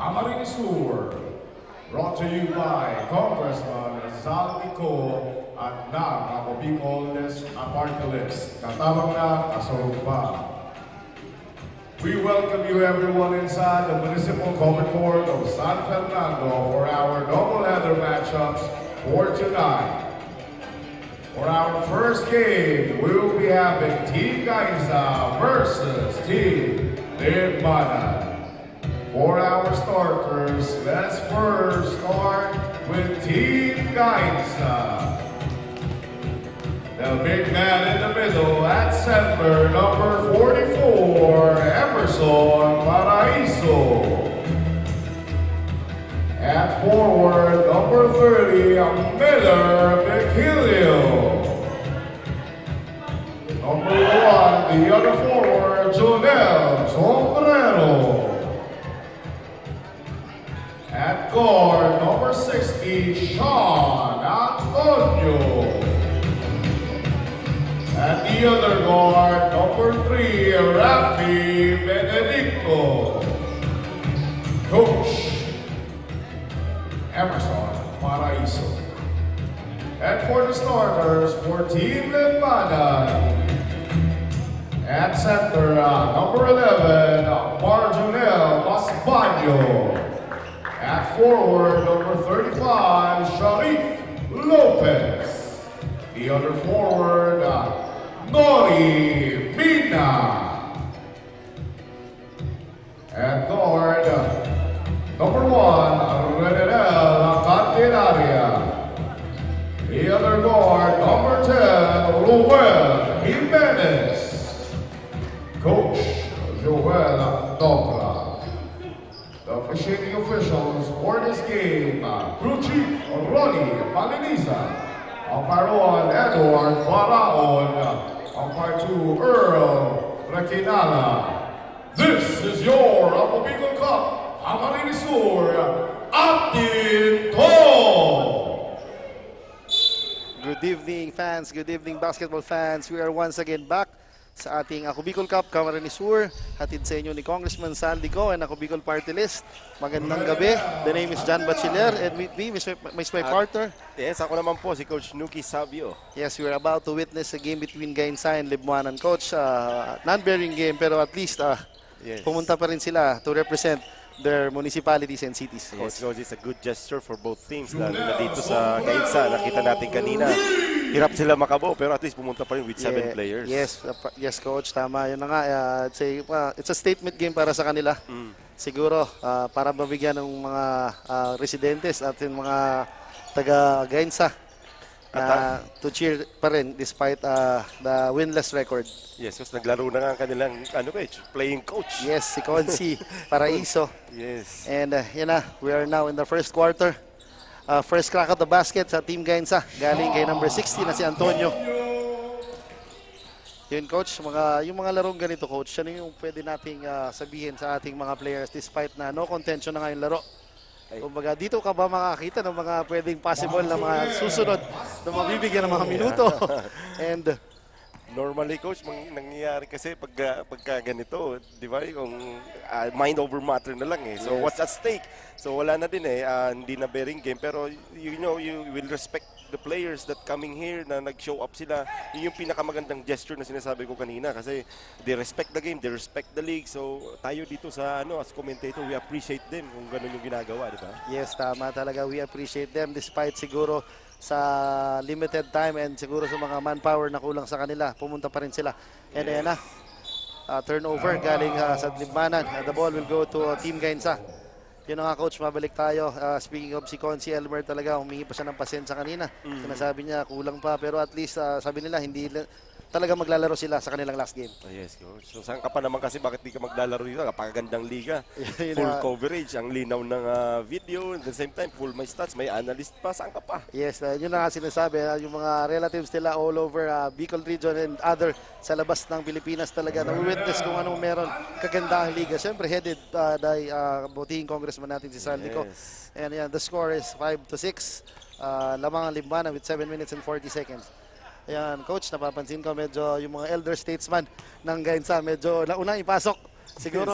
Camarines Sur. Brought to you by Congressman Zaldico at ako Bicol Party List. Katabang na, kasurog pa. We welcome you everyone inside the Municipal Court of San Fernando for our doubleheader matchups for tonight. For our first game, we will be having Team Gainsa versus Team Limbana. For our starters, let's first start with Team Gainsa. The big man in the middle at center, number 44, Emerson Paraiso. At forward, number 30, Miller Mejilio. Number 1, the other forward, Jonel Sombrero. At guard, number 60, Sean Antonio. At the other guard, number 3, Rafi Benedicto. Coach, Emerson Paraiso. And for the starters, for Team Limbana, at center, number 11, Marjunel Masbaño. At forward, number 35, Sharif Lopez. The other forward, Nori Mina. At guard, number 1, Renel Candelaria. The other guard, number 10, Ruel Jimenez. Coach, Joel Dobra. The officiating officials for this game, Crew Chief Ronnie Maliniza. Umpire 1, Edward Faraon. Umpire 2, Earl Requinala. This is your Ako Bicol Cup, Camarines Sur, Atinto! Good evening fans, good evening basketball fans. We are once again back sa ating Ako Bicol Cup, Camarines Sur. Hatid sa inyo ni Congressman Zaldico and Ako Bicol Party List. Magandang gabi. The name is John Bachiller and with me is my partner. Yes, ako naman po si Coach Nuki Sabio. Yes, we are about to witness a game between Gainsa and Libmanan. Coach, non-bearing game pero at least pumunta pa rin sila to represent their municipalities and cities. Yes, Coach, it's a good gesture for both teams. Lalo na dito sa Gainsa, nakita natin kanina. Hirap sila makabo pero at least pumunta pa rin with 7 players. Yes, Coach, tama. Yun na nga, it's a statement game para sa kanila. Siguro, para mabigyan ng mga residentes at yung mga taga-Gainsa to cheer pa rin despite the winless record. Yes, kasi naglaro na nga ang kanilang playing coach. Yes, si Consi Paraiso. Yes. And yun na, we are now in the first quarter. First crack at the basket sa Team Gainsa. Galing kay number 60 na si Antonio. Yun, Coach, yung mga larong ganito, Coach, ano yung pwede nating sabihin sa ating mga players despite na no contention na nga yung laro? Kumbaga, dito ka ba makakita ng mga pwedeng possible na mga susunod na mabibigyan ng mga minuto? And normally, Coach, nangyayari kasi pagka ganito, di ba, yung mind over matter na lang eh. So, what's at stake? So, wala na din hindi na bearing game. Pero, you will respect the players that coming here na nag-show up sila. Yun yung pinakamagandang gesture na sinasabi ko kanina kasi they respect the game, they respect the league. So, tayo dito sa, as commentator, we appreciate them kung ganun yung ginagawa, di ba? yes, tama talaga. We appreciate them despite siguro sa limited time and siguro sa mga manpower na kulang sa kanila, pumunta pa rin sila. And ayan na, turnover galing sa Libmanan. The ball will go to Team Gainsa. Yun na nga, Coach, mabalik tayo. Speaking of si Consi Elmer talaga, humingi pa siya ng pasensya kanina. Sinasabi niya, kulang pa. Pero at least, sabi nila, hindi talaga maglalaro sila sa kanilang last game. Yes, Coach. So, saan ka pa naman kasi bakit di ka maglalaro dito? Napakagandang liga. Full coverage, ang linaw ng video. At the same time, full my stats, may analyst pa. Saan ka pa? Yes, yun na nga sinasabi. Yung mga relatives nila all over Bicol region and other sa labas ng Pilipinas talaga. Na-witness kung anong meron kagandang liga. Siyempre, headed by butihing congressman natin si Zaldico. Yes. And yan, the score is 5-6. Lamang ang Limbana with 7 minutes and 40 seconds. Ayan, Coach, napapansin ko medyo yung mga elder statesman ng Gainsa medyo nauna ipasok Siguro,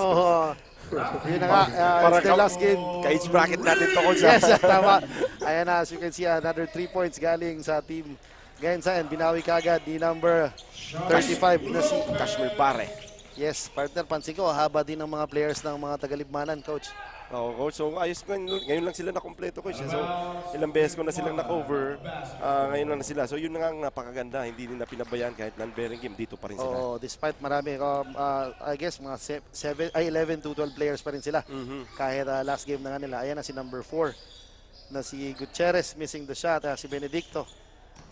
yun na nga, it's their last game. Ka-age bracket natin to, coach. Yes, tama. Ayan na, as you can see, another 3 points galing sa team Gainsa and binawi kagad di number 35 na si Kashmir Bare. Yes, partner, pansin ko, haba din ng mga players ng mga Tagalibmanan, coach. Oo, coach. So, ayos ko. Ngayon lang sila nakompleto, coach. So, ilang beses ko na silang na-cover. Ngayon lang na sila. So, yun na nga ang napakaganda. Hindi nila pinabayaan kahit non-bearing game. Dito pa rin sila. Oo, despite marami, I guess, mga 11 to 12 players pa rin sila. Kahit last game na nga nila. Ayan na si number 4 na si Gutierrez, missing the shot. Si Benedicto,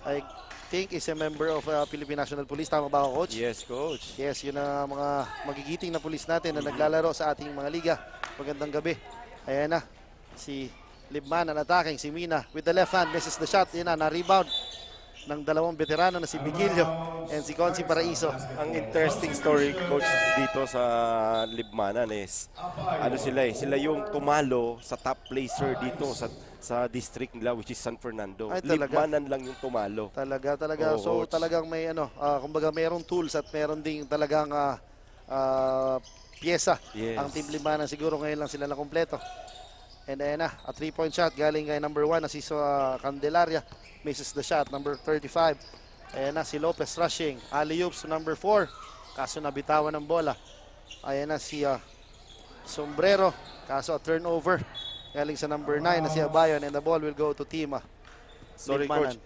I think is a member of Philippine National Police. Tama ba ako, coach? Yes, coach. Yes, yun ang mga magigiting na pulis natin na naglalaro sa ating mga liga. Magandang gabi. Ayan na, si Libman ang attacking, si Mina with the left hand, misses the shot. Yan na, na-rebound ng dalawang veterano na si Bigilio and si Consi Paraiso. Ang interesting story, coach, dito sa Libmanan is, ano sila eh, sila yung tumalo sa top placer dito sa district nila, which is San Fernando. Ay, talaga? Libmanan lang yung tumalo. Talaga. Oo, So coach. talagang may kumbaga mayroong tools at mayroon ding talagang pyesa. Yes. Ang Team Limanan siguro ngayon lang sila na kompleto. And ayan na, a 3-point shot galing kay number 1 na si Candelaria. Misses the shot, number 35. Ayan na si Lopez rushing. Alley-oops to number 4. Kaso nabitawan ng bola. Ayan na si Sombrero. Kaso a turnover. Galing sa number 9 na si Abayon and the ball will go to Team Sorry, Libmanan.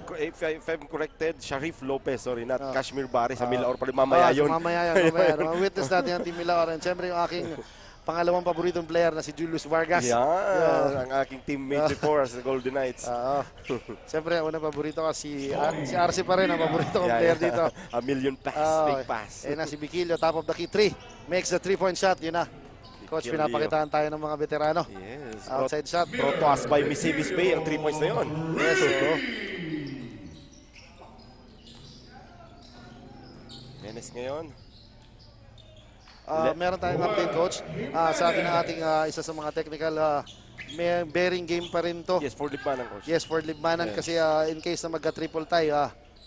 coach. If I'm corrected, Sharif Lopez, sorry, not Kashmir Bari. Sa Milaor pa rin mamaya So yun. mamaya. Witness natin ang Team Milaor. And syempre yung aking pangalawang paboritong player na si Julius Vargas. Ang aking teammate before sa Golden Knights. Siyempre, unang paborito ko si RC pa rin ang paborito kong player dito. A million pass, big pass. Ayan na si Bikilio, top of the key, 3. Makes the 3-point shot, yun na. Coach, Bikilio. pinapakitaan tayo ng mga veterano. Yes. Outside shot. Brought to us by Misibis Bay, ang 3 points na yun. Yes, oo. Dennis ngayon. Meron tayong update, coach. Sabi ng ating isa sa mga technical, may bearing game pa rin to. Yes, for Libmanan, coach. Yes, for Libmanan. Yes. Kasi in case na magka-triple tie,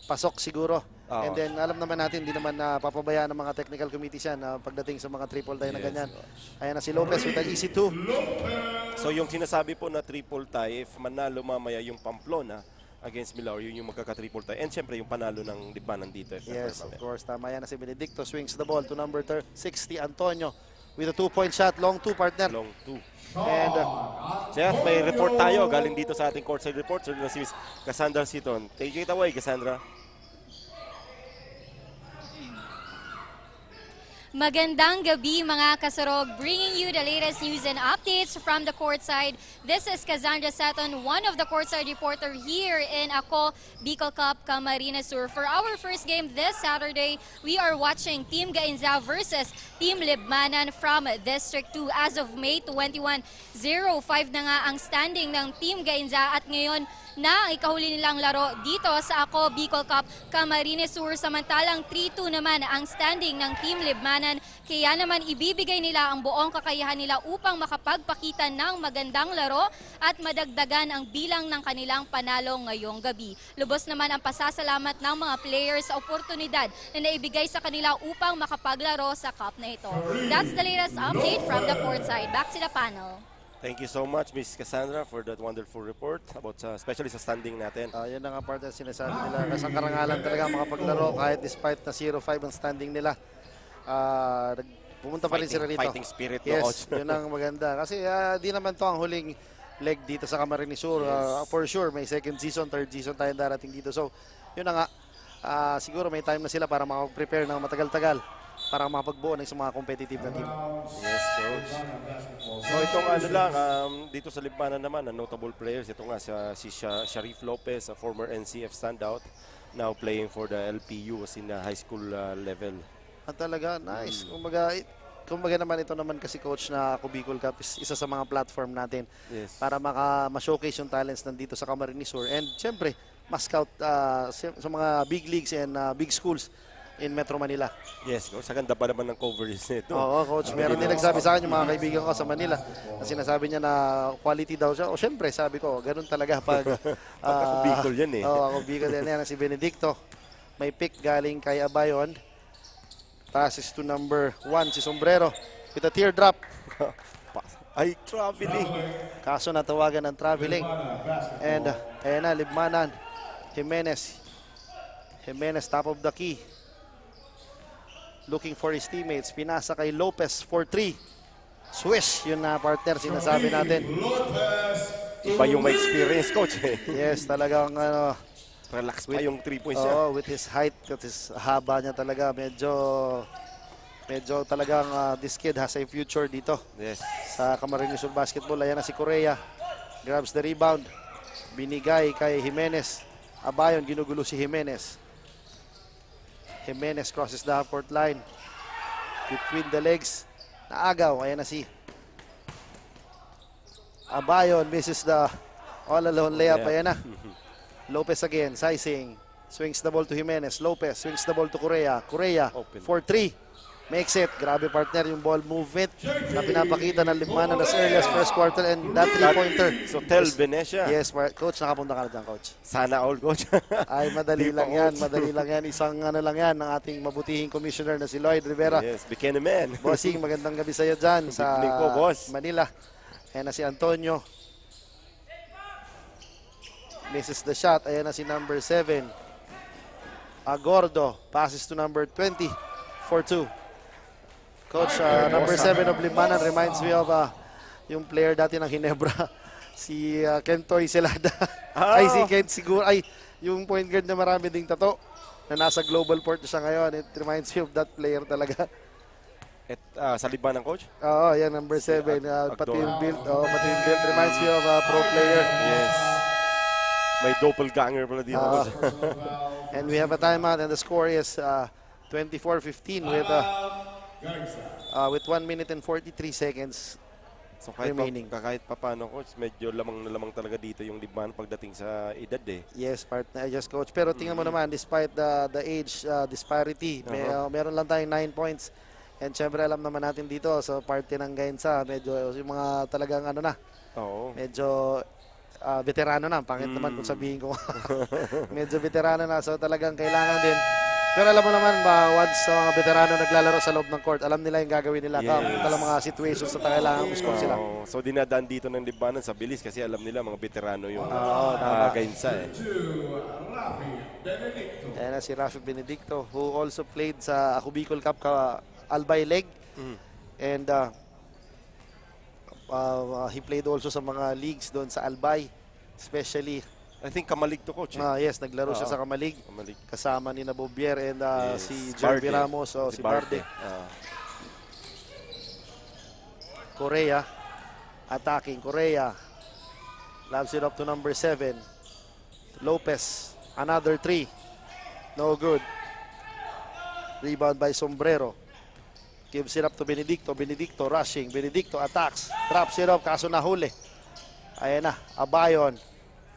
pasok siguro. Oo. And then alam naman natin, hindi naman papabayaan ng mga technical committees yan pagdating sa mga triple tie na ganyan. Ayan na si Lopez with an easy 2. So yung sinasabi po na triple tie, if manalo mamaya yung Pamplona against Milaor, yun yung magkaka-triple tie. And syempre yung panalo ng Libmanan dito. Yes, of course. Tama yan na si Benedicto. Swings the ball to number 60, Antonio. With a 2-point shot. Long 2, partner. Long 2. And Chef, may report tayo galing dito sa ating courtside report. So si Cassandra Siton. Take it away, Cassandra. Magandang gabi mga kasurog, bringing you the latest news and updates from the courtside. This is Cassandra Saton, one of the courtside reporter here in Ako Bicol Cup, Camarines Sur. For our first game this Saturday, we are watching Team Gainza versus Team Libmanan from District 2. As of May 21, 0-5 na nga ang standing ng Team Gainza at ngayon na ang ikahuli nilang laro dito sa Ako Bicol Cup, Camarines Sur. Samantalang 3-2 naman ang standing ng Team Libmanan. Kaya naman ibibigay nila ang buong kakayahan nila upang makapagpakita ng magandang laro at madagdagan ang bilang ng kanilang panalo ngayong gabi. Lubos naman ang pasasalamat ng mga players sa oportunidad na naibigay sa kanila upang makapaglaro sa cup na ito. That's the latest update from the courtside. Back to the panel. Thank you so much, Miss Cassandra, for that wonderful report about especially sa standing natin. yun na nga part na sinasabi nila. Kasang karangalan talaga makapaglaro kahit despite na 0-5 ang standing nila. Pumunta pa rin sila rito. Fighting spirit, no, Yes, coach? yun ang maganda. Kasi di naman to ang huling leg dito sa Camarines Sur. For sure, may second season, third season tayong darating dito. So, yun na nga. Siguro may time na sila para makapag-prepare ng matagal-tagal para makapagbuo ng isang mga competitive na team. Yes, coach. So itong ano lang, dito sa Libmanan naman, notable players. Ito nga si Sharif Lopez, a former NCF standout, now playing for the LPU as in the high school level. At talaga, nice. Kumbaga naman ito naman kasi coach na Ako Bicol Cup is isa sa mga platform natin para ma-showcase yung talents nandito sa Camarines Sur. And syempre, ma-scout sa mga big leagues and big schools in Metro Manila. Yes, coach. Sa ganda pa naman ng coverage nito. Oo, coach. Meron din nagsabi sa akin yung mga kaibigan ko sa Manila na sinasabi niya na quality daw siya. O syempre, sabi ko, ganun talaga pag... Ako Bicol yan eh. Oo, Ako Bicol yan. Yan si Benedicto. May pick galing kay Abayon. Passes to number 1 si Sombrero with a teardrop. Ay, traveling. Kaso natawagan ng traveling. And ayan na, Libmanan. Jimenez. Jimenez, top of the key. Looking for his teammates. Pinasa kay Lopez for 3. Swish, yun na partner, sinasabi natin. Iba yung may experience, coach. Yes, talagang Relax pa yung 3 points niya. with his height, with his haba niya talaga, medyo talagang this kid has a future dito Yes. sa Camarines Sur Basketball. Ayan na si Correa. Grabs the rebound. Binigay kay Jimenez. Abayon, ginugulo si Jimenez. Jimenez crosses the half-court line. Between the legs. Naagaw. Ayan na si Abayon. Misses the all-alone layup. Yeah. Ayan na. Lopez again. Sizing. Swings the ball to Jimenez. Lopez swings the ball to Correa. Correa Open. for 3. Makes it. Grabe partner yung ball movement na pinapakita ng Libmanan as early as first quarter and that 3-pointer. So tell Venecia. Yes, coach, nakapunta ka na dyan, coach. Sana all, coach. Ay, madali Di pa, lang yan, coach. madali lang yan. Isang lang yan ng ating mabutihing commissioner na si Lloyd Rivera. Yes, became a man. Bossing, magandang gabi sa'yo dyan sa evening po, boss. Manila. Ayan na si Antonio. Misses the shot. Ayan na si number 7. Agordo passes to number 20 for 2. Coach, number 7 of Libmanan reminds me of yung player dati ng Ginebra, si Kentoy Celada. Ay, si Kent siguro. Ay, yung point guard na marami ding tato na nasa Global Port siya ngayon. It reminds me of that player talaga. At sa Liban ng coach? Oo, yan, number 7. Pati yung build, reminds me of a pro player. Yes. May doppelganger pala dito. coach. And we have a timeout and the score is 24-15 with 1 minute and 43 seconds. So kahit remaining. kahit pa paano, coach, medyo lamang na lamang talaga dito yung Liban pagdating sa edad eh. Yes, partner. Yes, coach. Pero tingnan mo naman, despite the age disparity, meron lang tayong 9 points. And syempre, alam naman natin dito sa party ng Gainsa, medyo yung mga talagang Oo. medyo veterano na. Pangit naman kung sabihin ko. Medyo veterano na. So talagang kailangan din. Pero alam mo naman ba, once mga veterano naglalaro sa loob ng court, alam nila yung gagawin nila. Yes. Talagang mga situations na kailangan score sila. So dinadaan dito ng Libanan sa bilis kasi alam nila mga veterano yung tama. Gainsa eh. Ayan na si Rafi Benedicto, who also played sa Ako Bicol Cup Albay Leg. And he played also sa mga leagues doon sa Albay. Especially, I think Kamalig to, coach. yes, naglaro siya sa Kamalig. Kamalig. Kasama ni Bobier and Yes. si Barde. Jeremy Ramos o si Barde. Correa, attacking. Correa lobs it up to number 7. Lopez, another 3. No good. Rebound by Sombrero. Gives it up to Benedicto. Benedicto rushing. Benedicto attacks. Drops it up, kaso nahuli. Ayan na, Abayon.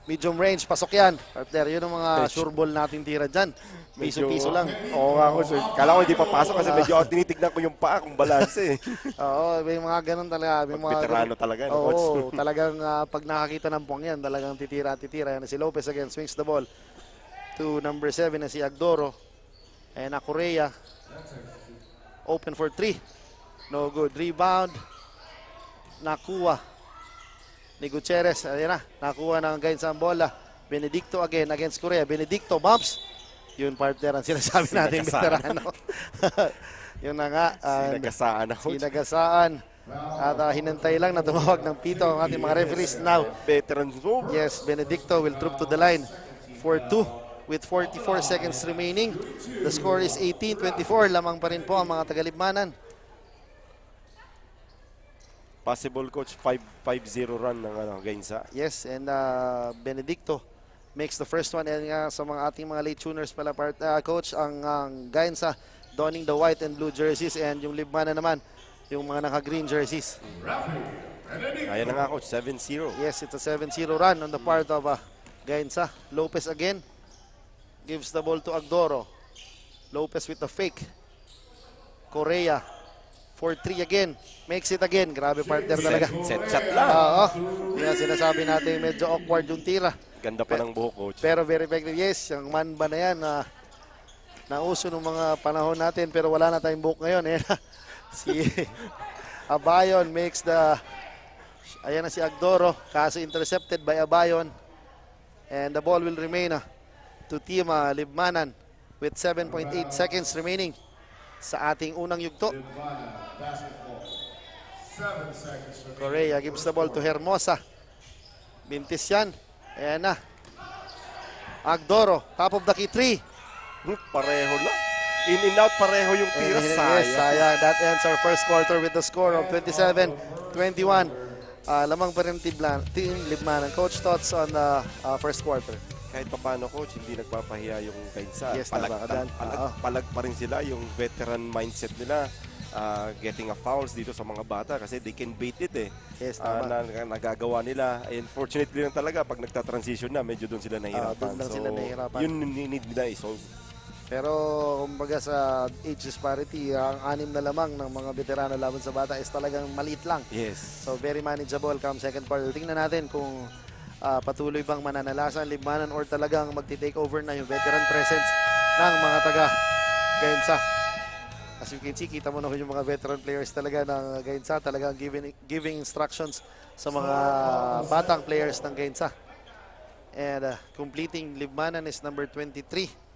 Medium range, pasok yan. Partner, yun ang mga sure ball natin tira dyan. Piso-piso lang. Oo nga, coach. Kala ko hindi papasok kasi medyo tinitignan ko yung paa kung balanse eh. Oo, may mga ganun talaga. May mga Veterano talaga, no, coach? Oo, talagang pag nakakita ng puwang yan, talagang titira. Yan si Lopez again, swings the ball to number 7 na si Agdoro. And Correa. Open for 3. No good. Rebound. Nakuha ni Gutierrez. Ayan na, nakuha ng Gainsa ang bola. Benedicto again against Correa. Benedicto bumps. Yun partner ang sinasabi natin, veterano. Yun na nga. Sinagasaan ako. Sinagasaan. At hinantay lang na tumawag ng pito ang ating mga referees now. Veterans move. Yes, Benedicto will troop to the line for 2 with 44 seconds remaining. The score is 18-24. Lamang pa rin po ang mga Tagalibmanan. Possible, coach, 5-0 run ng Gainsa. Yes, and Benedicto makes the first one. And sa mga ating mga late tuners pala, coach, ang Gainsa donning the white and blue jerseys, and yung Libmanan naman, yung mga naka-green jerseys. Ayan na nga, coach, 7-0. Yes, it's a 7-0 run on the part of Gainsa. Lopez again gives the ball to Agdoro. Lopez with the fake. Correa for 3 again. Makes it again. Grabe partner talaga. Set shot lang. Oo. Yan sinasabi natin, medyo awkward yung tira. Ganda pa ng buhok, coach. Pero very effective. Yes, yung man ba na yan, nauso ng mga panahon natin pero wala na tayong buhok ngayon. Ayan na, si Abayon makes the, ayan na si Agdoro, kaso intercepted by Abayon. And the ball will remain to Team Libmanan with 7.8 seconds remaining sa ating unang yugto. Libmanan basketball. 7 seconds remaining. Correa gives the ball to Hermosa. Bintis yan. Ayan na. Agdoro, top of the key 3. Pareho lang. In and out, pareho yung tira. Yes, Sayang. sayang. That ends our first quarter with the score of 27-21. Lamang pa rin Team Libmanan. Coach, thoughts on the first quarter? Kahit pa paano, coach, hindi nagpapahiya yung Gainsa. Yes, tama ka dyan. Palag pa rin sila, yung veteran mindset nila. Getting a fouls dito sa mga bata kasi they can bait it eh. Yes, tama. Nagagawa nila. And fortunately lang talaga, pag nagta-transition na, medyo doon sila nahihirapan. doon lang sila nahihirapan. Yun need nila i-solve. Pero kumbaga sa age disparity, ang 6 na lamang ng mga veterano laban sa bata is talagang maliit lang. Yes. So very manageable come second quarter. Tingnan natin kung patuloy bang mananalasan Libmanan or talagang magti-take over na yung veteran presence ng mga taga Gainsa. As you can see, kita mo na yung mga veteran players talaga ng Gainsa, talagang giving instructions sa mga batang players ng Gainsa. And completing Libmanan is number 23.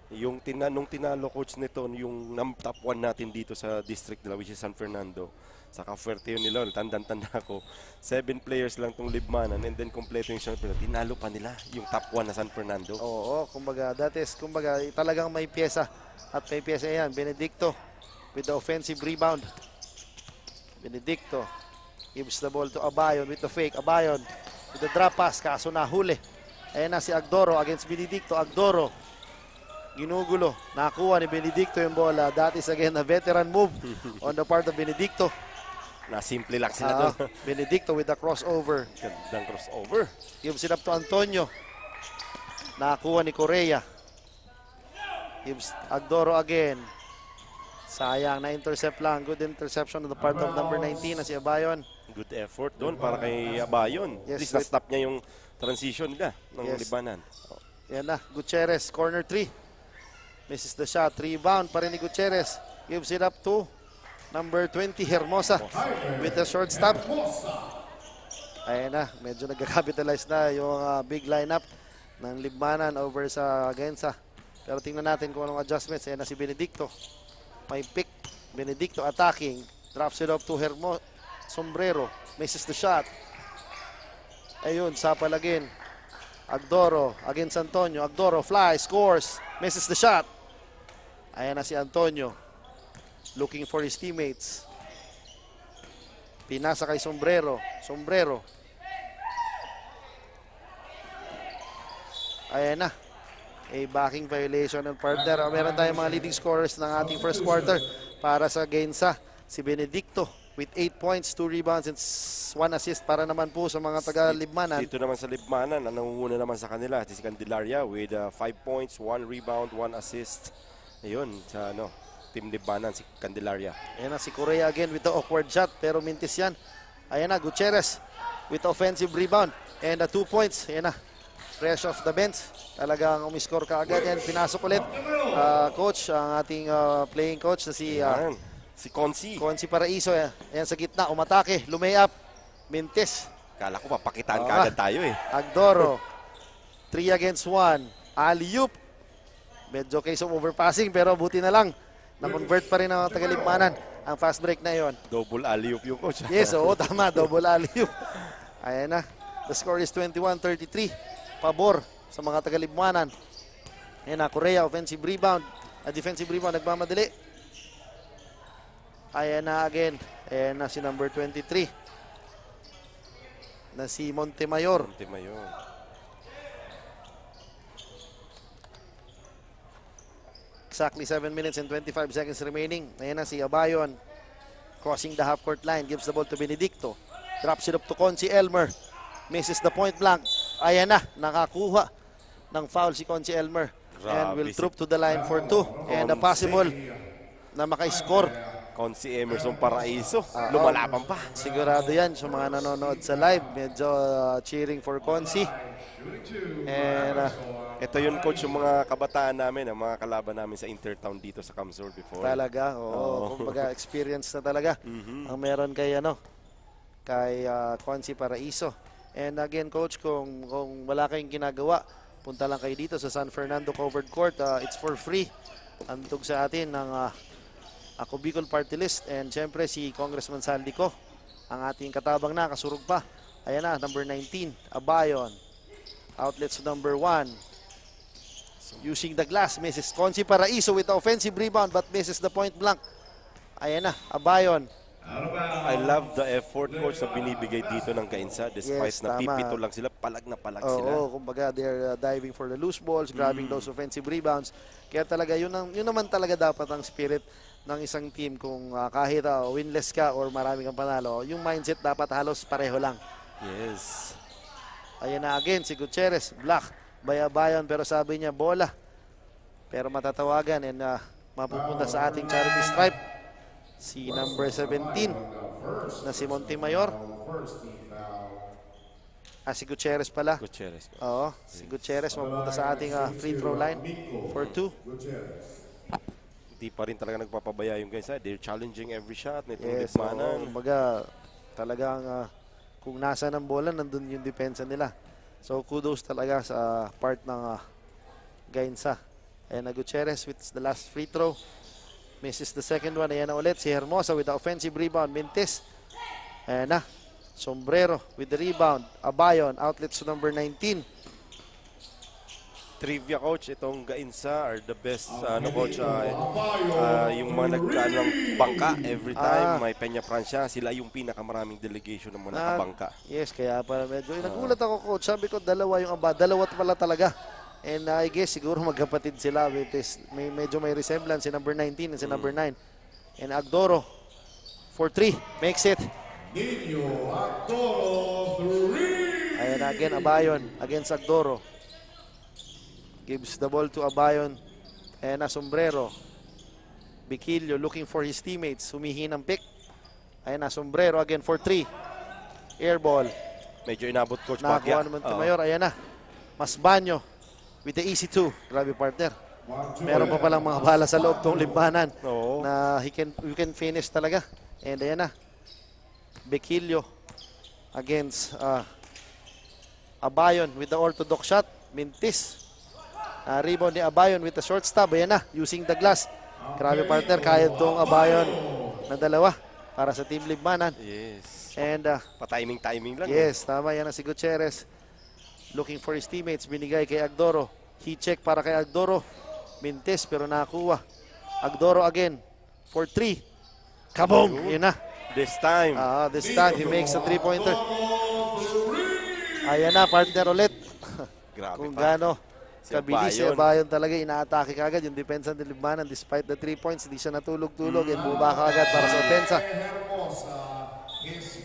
Yung nung tinalo coach nito, yung top 1 natin dito sa district nila, which is San Fernando. Saka fuerte yun nila, tanda ko. 7 players lang tong Libmanan and then kompleto yung San Fernando. Tinalo pa nila yung top 1 na San Fernando. Oo, kumbaga, that is, kumbaga, talagang may pyesa. At may pyesa yan. Benedicto with the offensive rebound. Benedicto gives the ball to Abayon with the fake. Abayon with the drop pass, kaso nahuli. Ayan na si Agdoro against Benedicto. Agdoro, ginugulo. Nakuha ni Benedicto yung bola. That is again a veteran move on the part of Benedicto. Na simple lang sila doon. Benedicto with the crossover. Gandang crossover. Gives it up to Antonio. Nakuha ni Correa. Gives Agdoro again. Sayang, na-intercept lang. Good interception on the part of number 19 na si Abayon. Good effort doon para kay Abayon. Yes, At least na-stop niya yung transition nila ng Yes. Libmanan. Yan na, Gutierrez, corner 3. Misses the shot. Rebound pa rin ni Gutierrez. Gives it up to number 20, Hermosa. With the short stop. Ayan na, medyo nag-capitalize na yung big lineup ng Libmanan over sa Gainsa. Pero tingnan natin kung anong adjustments. Ayan na si Benedicto. May pick. Benedicto attacking. Drops it up to Sombrero. Misses the shot. Ayun, sapal again. Agdoro against Antonio. Agdoro fly, scores. Misses the shot. Ayan na si Antonio. Looking for his teammates. Pinasa kay Sombrero. Sombrero. Ayan na. A backing violation ng partner. Meron tayong mga leading scorers ng ating first quarter para sa Gainsa. Si Benedicto with 8 points, 2 rebounds, and 1 assist para naman po sa mga taga-Libmanan. Dito naman sa Libmanan, nangunguna naman sa kanila si Candelaria with 5 points, 1 rebound, 1 assist. Ayun, sa Team Libmanan, si Candelaria. Ayan na si Correa again with the awkward shot, pero mintis yan. Ayan na, Gutierrez with the offensive rebound and 2 points. Ayan na, fresh off the bench. Talagang umiscore ka agad yan. Pinasok ulit, coach, ang ating playing coach na si Conci Paraiso. Ayan sa gitna, umatake, lumayap, mintis. Kala ko papakitaan ka agad tayo eh. Agdoro, 3 against 1. Alley-oop. Medyo case of overpassing pero buti na lang. Na-convert pa rin ang taga-Libmanan ang fast break na yon. Double alley-oop yung coach. Yes, oo, tama. Double alley-oop. Ayan na. The score is 21-33. Pabor sa mga taga-Libmanan. Ayan na, Correa, offensive rebound. Defensive rebound, nagmamadali. Ayan na again. Ayan na si number 23. Na si Montemayor. Exactly 7 minutes and 25 seconds remaining. Ayan na si Abayon. Crossing the half-court line. Gives the ball to Benedicto. Drops it up to Conci Elmer. Misses the point blank. Ayan na. Nakakuha ng foul si Conci Elmer. And will troop to the line for 2. And a possible na maka-score Consi Emerson Paraiso, lumalaban pa. Sigurado yan sa mga nanonood sa live. Medyo cheering for Consi. And Ito yun, coach, yung mga kabataan namin, ang mga kalaban namin sa Intertown dito sa Camsor before. talaga, kumbaga experience na talaga ang meron kay Consi Paraiso. And again, coach, kung wala kayong ginagawa, punta lang kayo dito sa San Fernando Covered Court. It's for free. Antog sa atin ng Ako Bicol Party List, and syempre si Congressman Saldico, ang ating katabang na, kasurog pa. Ayan na, number 19, Abayon. Outlets to number 1. Using the glass, misses Consi Paraiso with the offensive rebound but misses the point blank. Ayan na, Abayon. I love the effort, coach, na binibigay dito ng Gainsa. Despite Yes, na tama. pipito lang sila, palag na palag sila. Oo, kumbaga they're diving for the loose balls, grabbing those offensive rebounds. Kaya talaga yun naman talaga dapat ang spirit ng isang team kung kahit winless ka or marami kang panalo, yung mindset dapat halos pareho lang. Yes. Ayan na again si Gutierrez, block by Abayon, pero sabi niya bola. Pero matatawagan and mapupunta sa ating charity stripe si number 17 na si Montemayor. Si Gutierrez pala. Gutierrez. Oo, si Gutierrez mapunta sa ating free throw line for 2. Hindi pa rin talaga nagpapabaya yung Gainsa. They're challenging every shot. Yes, kumbaga talagang kung nasa ng bola, nandun yung depensa nila. So kudos talaga sa part ng Gainsa. Ayan na Gutierrez with the last free throw. Misses the second one. Ayan na ulit si Hermosa with the offensive rebound. Mintis. Ayan na. Sombrero with the rebound. Abayon, outlets to number 19. Trivia, coach, itong Gainsa are the best, coach, yung mga nagkaanong bangka every time. May Peña Francia, sila yung pinakamaraming delegation ng mga nakabangka. Yes, kaya para medyo nagulat ako, coach. Sabi ko dalawa yung dalawa pala talaga. And I guess siguro magkapatid sila. Medyo may resemblance si number 19 and si number 9. And Agdoro for 3 makes it. Nino Agdoro 3. Ayan again, Abayon against Agdoro. Gives the ball to Abayon. Ayan na, Sombrero. Biquillo looking for his teammates. Humihinang pick. Ayan na, Sombrero again for 3. Air ball. Medyo inabot, coach, Nakakuha Bagya. naman Montemayor. Ayan na. Masbanyo with the easy 2. Grabe, partner. Meron pa palang mga bala sa loob tong limbanan Oo. na you can finish talaga. And ayan na. Biquillo against Abayon with the orthodox shot. Mintis. Rebound ni Abayon with the short stop. Ayan na, using the glass. Grabe, partner, kaya itong Abayon na dalawa para sa team Libmanan. Yes. And Pa-timing lang. yes, tama, yan na si Gutierrez. Looking for his teammates, binigay kay Agdoro. He check para kay Agdoro. Mintis pero nakakuha. Agdoro again for 3. Kabong! Yun na. This time. This time he makes a 3-pointer. Ayan na, partner ulit. Grabe Kung pa. gaano Si kabilis si Abayon. Abayon talaga, inaatake kagad yung depensa ng Libmanan. Despite the 3 points, hindi siya natulog-tulog and buba kagad para sa opensa.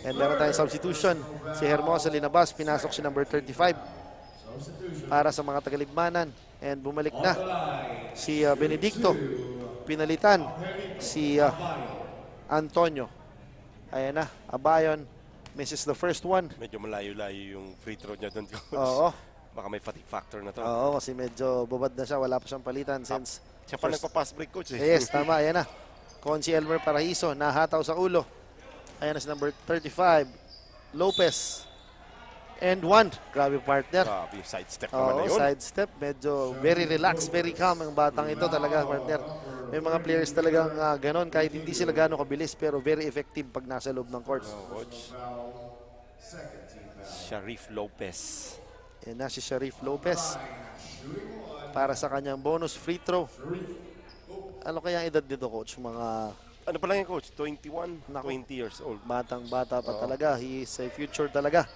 And meron tayong substitution. Si Hermosa linabas, pinasok si number 35 para sa mga taga-Libmanan. And bumalik na si Benedicto. Pinalitan si Antonio. Ayan na, Abayon misses the first one. Medyo malayo-layo yung free throw niya doon, coach. Oo. Baka may fatigue factor na to. Oo, kasi medyo bubad na siya. Wala pa siyang palitan since Siya pa nagpa-pass break, coach. yes, tama. Ayan na. Consi Elmer Paraiso, nahataw sa ulo. Ayan na si number 35, Lopez. And 1. Grabe, partner. Grabe yung sidestep naman na Oo, yun. sidestep. Medyo very relaxed, very calm ang batang ito talaga, partner. May mga players talagang ganon. Kahit hindi sila gano'ng kabilis, pero very effective pag nasa loob ng court. Coach. Sharif Lopez. Ayan na si Sharif Lopez. Para sa kanyang bonus free throw. Ano kaya ang edad dito, coach? Mga Ano pa lang yung coach? 21, Nako. 20 years old. batang-bata pa talaga. He is a future talaga.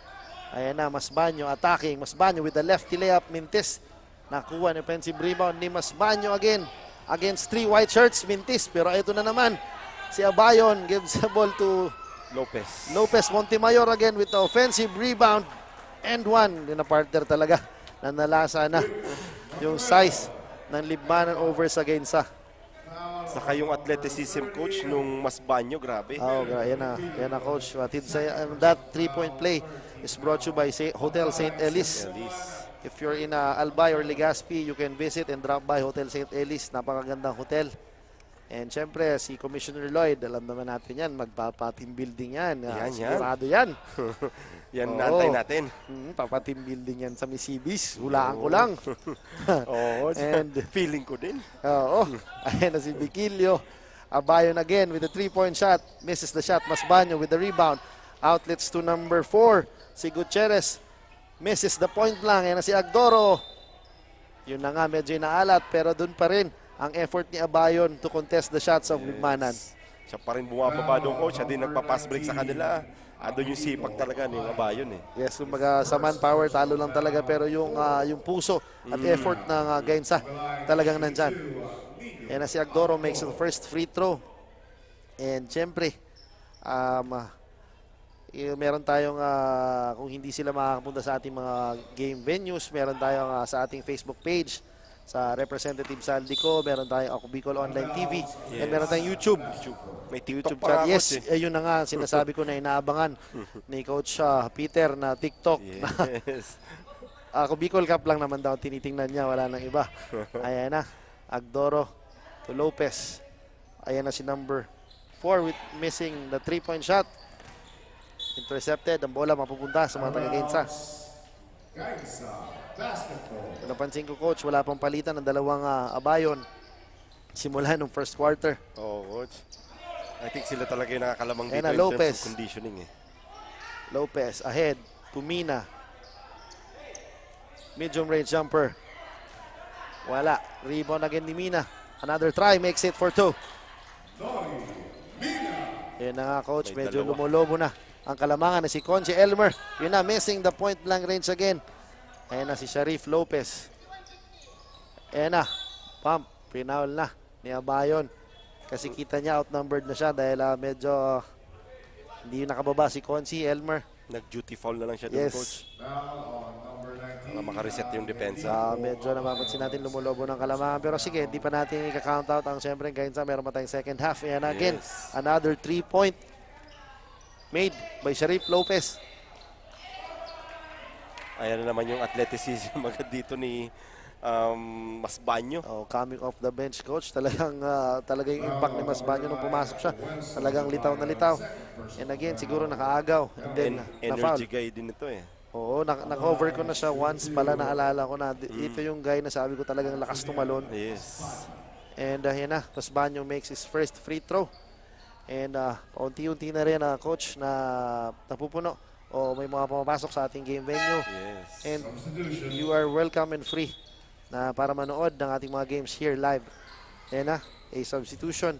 Ayan na, Masbanyo attacking. Masbanyo with the lefty layup. Mintis. Nakuha ng offensive rebound ni Masbanyo again. Against 3 white shirts. Mintis. Pero ito na naman. Si Abayon gives the ball to Lopez. Lopez. Montemayor again with the offensive rebound. And 1. Yun na, partner talaga. Nanalasa na yung size ng Libmanan over sa Gainsa. Saka yung athleticism coach nung Masbanyo, grabe. Oh, yan na coach. That 3-point play is brought to you by Hotel St. Ellis. If you're in Albay or Legazpi, you can visit and drop by Hotel St. Ellis. Napakagandang hotel. And syempre, si Commissioner Lloyd, alam naman natin yan, magpapa-team building yan. Sigurado yan. Yan naantay natin. Papa-team building yan sa Misibis. Hulaan ko lang. Oo, and feeling ko din. Oo. Ayan na si Viquilio. Abayon again with the 3-point shot. Misses the shot. Masbanyo with the rebound. Outlets to number 4. Si Gutierrez. Misses the point lang. Ayan na si Agdoro. Yun na nga, medyo inaalat. Pero dun pa rin ang effort ni Abayon to contest the shots of Libmanan. Siya pa rin bumababa doon, coach. Siya din nagpa-pass break sa kanila. Andun yung sipag talaga ni Abayon eh. Yes, kumbaga sa manpower, talo lang talaga. Pero yung puso at effort ng Gainsa talagang nandyan. And si Agdoro makes the first free throw. And syempre, meron tayong, kung hindi sila makakapunta sa ating mga game venues, meron tayong sa ating Facebook page, sa Representative Saldico, meron tayong Ako Bicol Online TV, and meron tayong YouTube. May TikTok chat. pa Yes, yun na nga, sinasabi ko na inaabangan ni Coach Peter na TikTok. Yes. Ako Bicol Cup lang naman daw, tinitingnan niya, wala nang iba. Ayan na, Agdoro to Lopez. Ayan na si number 4 with missing the 3-point shot. Intercepted, ang bola mapupunta sa mga taga-Gainsa. Napansin ko, coach, wala pang palitan ng dalawang Abayon simula nung first quarter. Oo, coach. I think sila talaga yung nakakalamang dito na, in Lopez. terms of conditioning eh. Lopez ahead. Pumina. Medium range jumper. Wala. Rebound again ni Mina. Another try. Makes it for 2. Yan na nga, coach. May Medyo dalawa. lumulobo na ang kalamangan na si Conche Elmer. Yun na, missing the point blank range again. Ayan na si Sharif Lopez. Ayan na. Pump. Pinaul na ni Abayon. Kasi kita niya outnumbered na siya dahil medyo hindi nakababa si Conche Elmer. Nag-duty foul na lang siya doon, Yes. coach. Para makareset yung depensa. Medyo napapansin natin lumulobo ng kalamangan. Pero sige, hindi pa natin i-count out ang siyempre Gainsa. Meron pa tayong second half. Ayan again. Yes. Another 3-point made by Sharif Lopez. Ayan na naman yung athleticism agad dito ni Masbanyo. Coming off the bench, coach. Talagang yung impact ni Masbanyo nung pumasok siya. Talagang litaw na litaw. And again, siguro nakaagaw. And then, na-foul. Energy guy din ito eh. Oo, na-cover ko na siya once pala, naalala ko na. Ito yung guy na sabi ko talagang lakas tumalon. Yes. And yan na, Masbanyo makes his first free throw. And paunti-unti na rin, coach, na napupuno. O may mga pumapasok sa ating game venue. Yes. And you are welcome and free na para manood ng ating mga games here live. Ayan na, a substitution.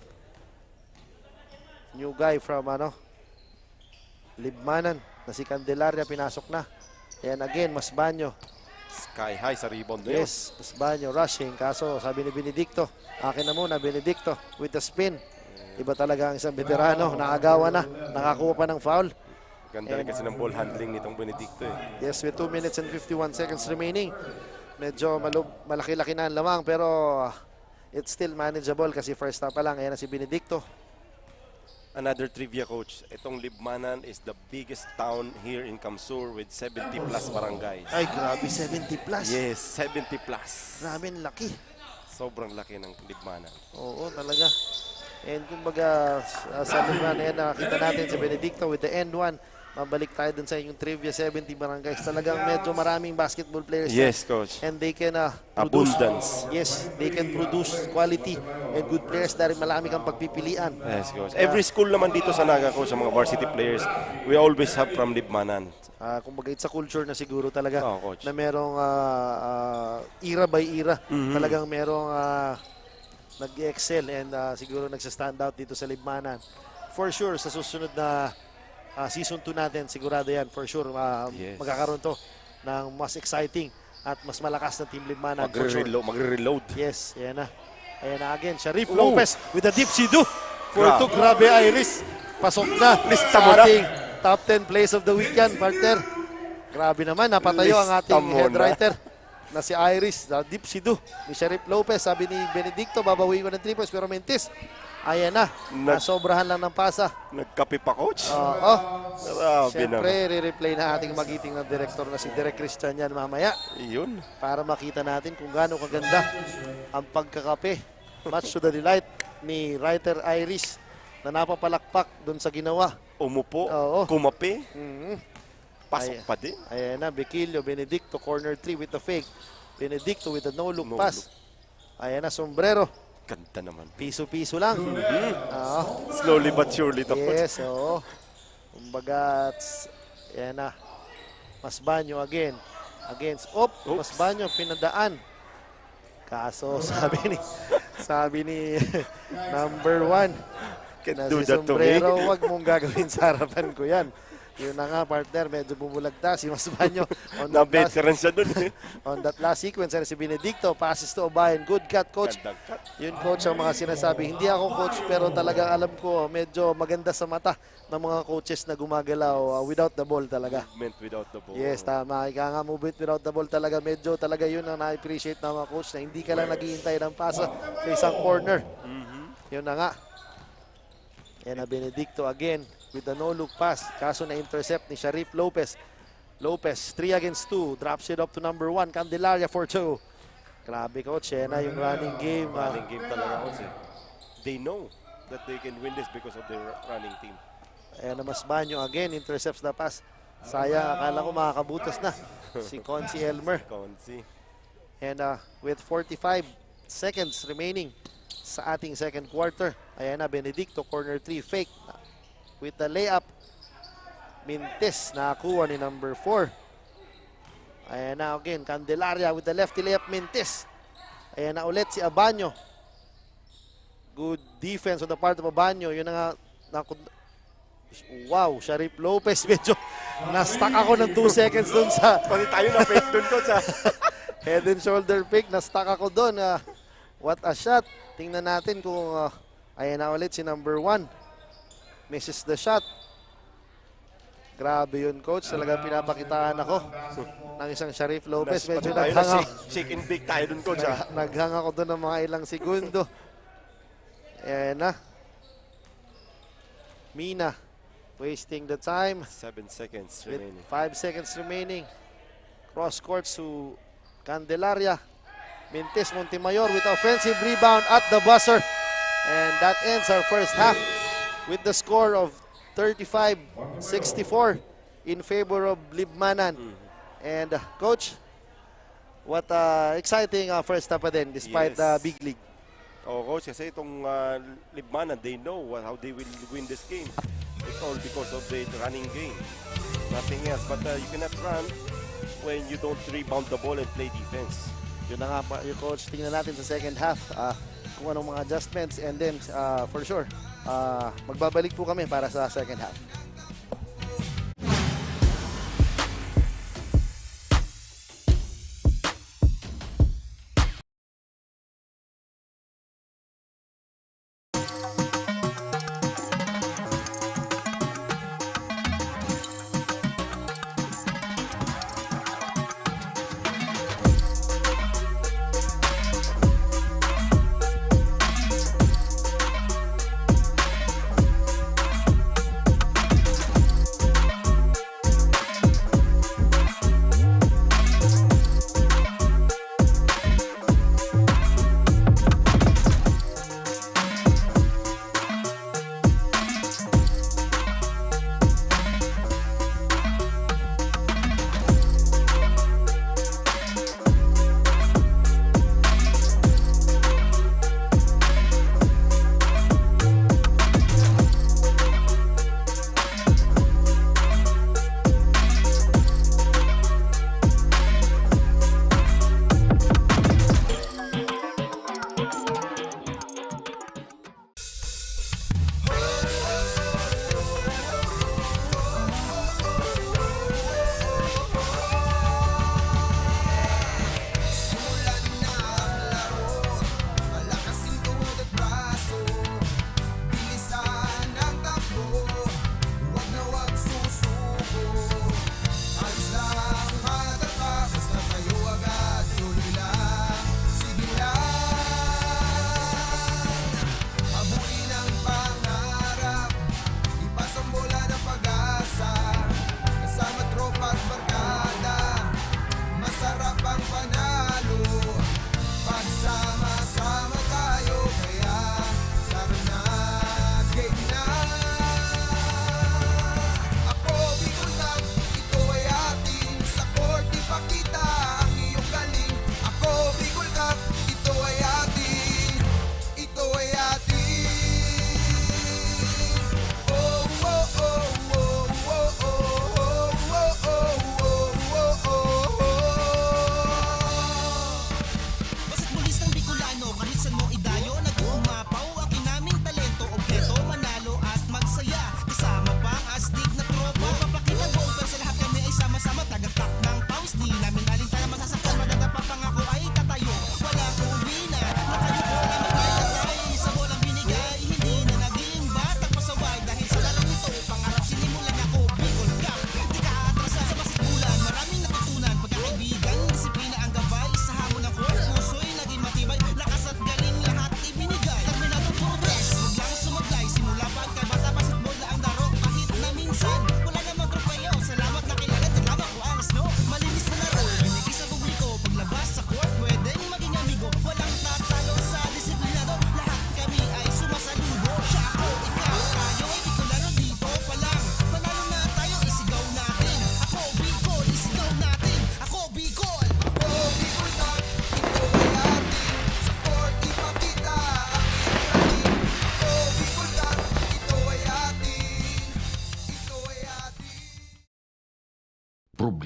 New guy from Libmanan na si Candelaria pinasok na. Ayan again, Masbanyo. Sky high sa rebound na yun. Yes, Masbanyo rushing. Kaso sabi ni Benedicto, akin na muna Benedicto with the spin. Iba talaga ang isang veterano, nakagawa na, nakakuha pa ng foul. Ganda rin kasi ng ball handling nitong Benedicto eh. Yes, with 2 minutes and 51 seconds remaining. Medyo malaki-laki na ang lamang pero it's still manageable kasi first half pa lang. Ayan na si Benedicto. Another trivia, coach. Itong Libmanan is the biggest town here in Kamsur with 70 plus barangays. Ay, grabe, 70 plus. Yes, 70 plus. Grabe, laki. Sobrang laki ng Libmanan. Oo, talaga. And kumbaga, sa Libmanan, ayan, nakita natin si Benedicto with the end one. Mabalik tayo dun sa inyong trivia, 70 barangays. Talagang medyo maraming basketball players. Yes, coach. And they can produce. Abundance. Yes, they can produce quality and good players dahil marami kang pagpipilian. Yes, coach. Every school naman dito sa Naga, coach, sa mga varsity players, we always have from Libmanan. Kumbaga, it's a culture na siguro talaga Coach. na merong era by era. Talagang merong nag-excel and siguro nagsa-stand out dito sa Libmanan. For sure, sa susunod na season 2 natin, sigurado yan. For sure, Yes. magkakaroon to ng mas exciting at mas malakas na Team Libmanan. For sure. Magre-reload. Yes, ayan na. Ayan na again, Sharif Lopez with a deep do for two. Grabe, Iris. Pasok na Lista sa mo na. ating top 10 plays of the weekend, partner. Grabe naman, napatayo ang ating Lista mo head na. writer. na si Iris, deep si Du ni Sharif Lopez. Sabi ni Benedicto, babawi ko ng 3 points, pero Mentis, ayan na, nasobrahan lang ng pasa. Nagkape pa, coach. Oo. Grabe Siyempre, naman. re-replay na ating magiting na direktor na si Direk Christian yan mamaya Yun. para makita natin kung gaano kaganda ang pagkakape. Much to the delight ni writer Iris na napapalakpak doon sa ginawa. Umupo, Oo. kumape, Mhm. pasok pa din. Ayan na, Bequilio, Benedicto, corner 3 with the fake. Benedicto with the no-look No pass. Ayan na, sombrero. Ganda naman. Piso-piso lang. Oo. Slowly but surely to, coach. Yes, oo. Kumbaga, ayan na. Masbanyo again. Against, Oops. Masbanyo, pinadaan. Kaso, sabi ni number 1, Can't na do si that to me. Sombrero, wag mong gagawin sa harapan ko yan. Yun na nga, partner, medyo bumulagta si Masbanyo. Na-veteran siya dun. On that last sequence, si Benedicto, passes to Obayan. Good cut, coach. Gandang cut. Yun, coach, ang mga sinasabi. Hindi ako coach, pero talagang alam ko, medyo maganda sa mata ng mga coaches na gumagalaw without the ball talaga. Movement without the ball. Yes, tama. Ika nga, movement without the ball talaga. Medyo talaga yun ang na-appreciate ng mga coach na hindi ka lang naghihintay ng pasa sa isang corner. Yun na nga. Yan na Benedicto again with the no-look pass. Kaso na-intercept ni Sharif Lopez. Lopez, 3 against 2. Drops it up to number 1. Candelaria for 2. Grabe, coach. Yan na yung running game. Running game talaga, coach. They know that they can win this because of their running team. Ayan na Masbanyo again. Intercepts the pass. Sayang, akala ko makakabutas na si Consi Elmer. Consi. And with 45 seconds remaining sa ating second quarter. Ayan na, Benedicto, corner 3, fake. With the layup, Mintis, nakakuha ni number 4. Ayan na again, Candelaria with the lefty layup, Mintis. Ayan na ulit si Abanyo. Good defense on the part of Abanyo. Yun na nga, wow, Sharif Lopez, medyo na-stuck ako ng 2 seconds dun sa Pati tayo na fake dun, coach. head and shoulder pick. Na-stuck ako dun. What a shot. Tingnan natin kung ayan na ulit si number 1. Misses the shot. Grabe yun, coach. Talagang pinapakitaan ako ng isang Sharif Lopez. Medyo naghanga. Shake and bake tayo dun, coach. Naghanga ko dun ng mga ilang segundo. Ayan na. Mina wasting the time. 7 seconds With remaining. 5 seconds remaining. Cross court to Candelaria. Mintis Montemayor with offensive rebound at the buzzer. And that ends our first half with the score of 35-64 in favor of Libmanan. And coach, what exciting first half pa din despite Yes. the big league. Oh, coach, kasi itong Libmanan, they know how they will win this game. It's all because of the running game. Nothing else. But you cannot run when you don't rebound the ball and play defense. Yun na nga pa, yung coach, tingnan natin sa second half kung anong mga adjustments, and then for sure, magbabalik po kami para sa second half.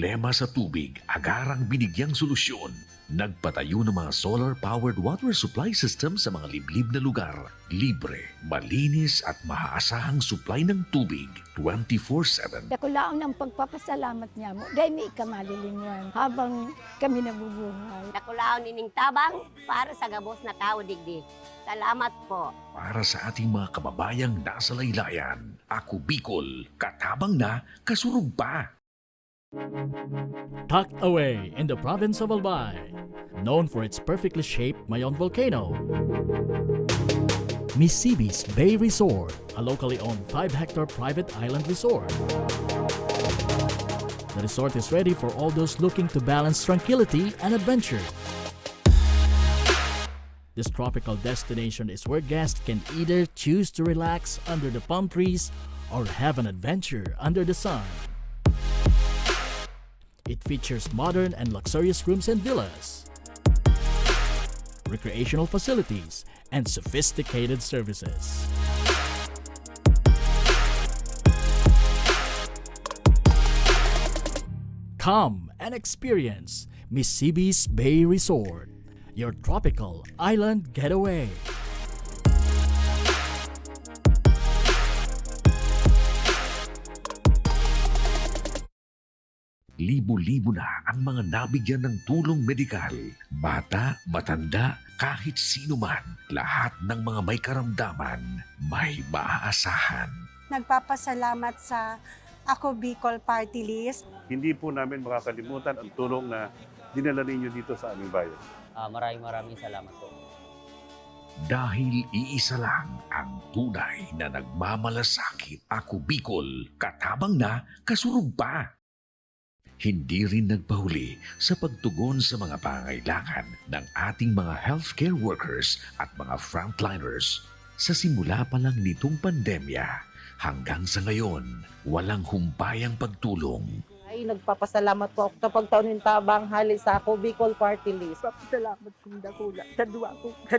problema sa tubig, agarang binigyang solusyon. Nagpatayo ng mga solar-powered water supply system sa mga liblib na lugar. Libre, malinis at maaasahang supply ng tubig 24/7. Ako lang ng pagpapasalamat niya mo. Dahil may ikamalilingan habang kami nabubuhay. Nakulaon ining tabang para sa gabos na tao digdi. Salamat po. Para sa ating mga kababayang nasa laylayan, Ako Bicol, katabang na, kasurug pa. Tucked away in the province of Albay, known for its perfectly shaped Mayon volcano, Misibis Bay Resort, a locally owned 5-hectare private island resort. The resort is ready for all those looking to balance tranquility and adventure. This tropical destination is where guests can either choose to relax under the palm trees or have an adventure under the sun. It features modern and luxurious rooms and villas, recreational facilities, and sophisticated services. Come and experience Misibis Bay Resort, your tropical island getaway. Libo-libo na ang mga nabigyan ng tulong medikal. Bata, matanda, kahit sino man, lahat ng mga may karamdaman, may maaasahan. Nagpapasalamat sa Ako Bicol Party List. Hindi po namin makakalimutan ang tulong na dinala ninyo dito sa aming bayan. Maraming salamat po. Dahil iisa lang ang tunay na nagmamalasakit. Ako Bicol, katabang na, kasurug pa. Hindi rin nagpahuli sa pagtugon sa mga pangailangan ng ating mga healthcare workers at mga frontliners. Sa simula pa lang nitong pandemya, hanggang sa ngayon, walang humpayang pagtulong. Ay, nagpapasalamat po ako sa pagtaon ng tabang hali sa Ako Bicol Party List. Papasalamat kong dakula sa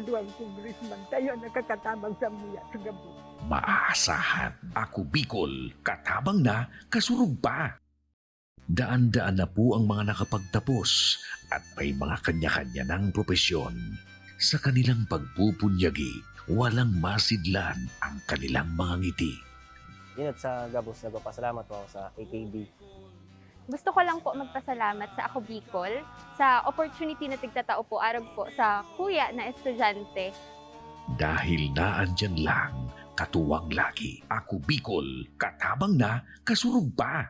duwang congressman. Tayo nakakatabang sa muya sa gabi. Maaasahan. Ako Bicol, katabang na, kasurug pa. Daan-daan na po ang mga nakapagtapos at may mga kanya-kanya ng propesyon. Sa kanilang pagpupunyagi, walang masidlan ang kanilang mga ngiti. Yun sa gabos, nagpapasalamat po ako sa AKB. Gusto ko lang po magpasalamat sa Ako Bicol sa opportunity na tigtatao po arag po sa kuya na estudyante. Dahil naandyan lang, katuwang lagi. Ako Bicol, katabang na, kasurug pa.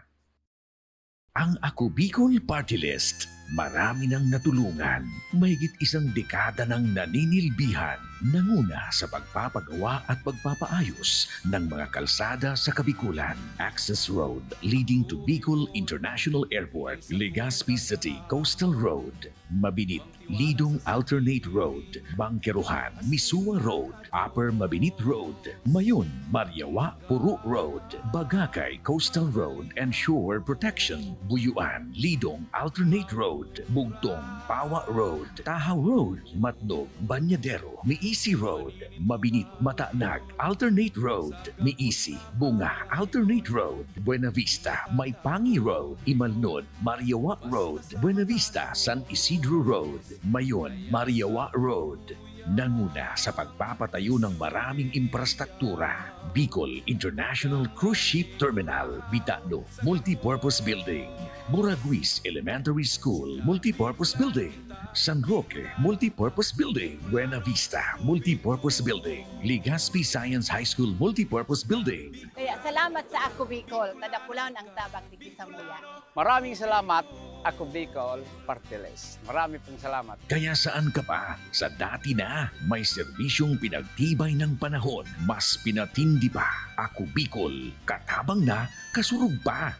Ang Ako Bicol Party List, marami nang natulungan, mahigit isang dekada nang naninilbihan, nanguna sa pagpapagawa at pagpapaayos ng mga kalsada sa Kabikulan. Access Road leading to Bicol International Airport, Legazpi City Coastal Road, Mabinit, Lidong Alternate Road, Bangkeruhan, Misua Road, Upper Mabinit Road, Mayon, Mariawa, Puro Road, Bagakay Coastal Road and Shore Protection, Buyuan, Lidong Alternate Road, Bugtong, Pawa Road, Tahaw Road, Matnog, Banyadero, Miisi Road, Mabinit, Matanag, Alternate Road, Miisi, Bunga, Alternate Road, Buena Vista, Maipangi Road, Imalnod, Mariawa Road, Buena Vista, San Isidro Road, Mayon, Mariawa Road. Nanguna sa pagpapatayo ng maraming infrastruktura. Bicol International Cruise Ship Terminal, Bitano, Multipurpose Building, Muraguis Elementary School, Multipurpose Building, San Roque, Multipurpose Building, Buena Vista, Multipurpose Building, Legazpi Science High School, Multipurpose Building. Kaya salamat sa Ako Bicol, tadapulan ang tabang digdi sa muya. Maraming salamat, Ako Bicol Party List. Marami pong salamat. Kaya saan ka pa? Sa dati na, may serbisyong pinagtibay ng panahon. Mas pinatindi pa. Ako Bicol, katabang na, kasurug pa.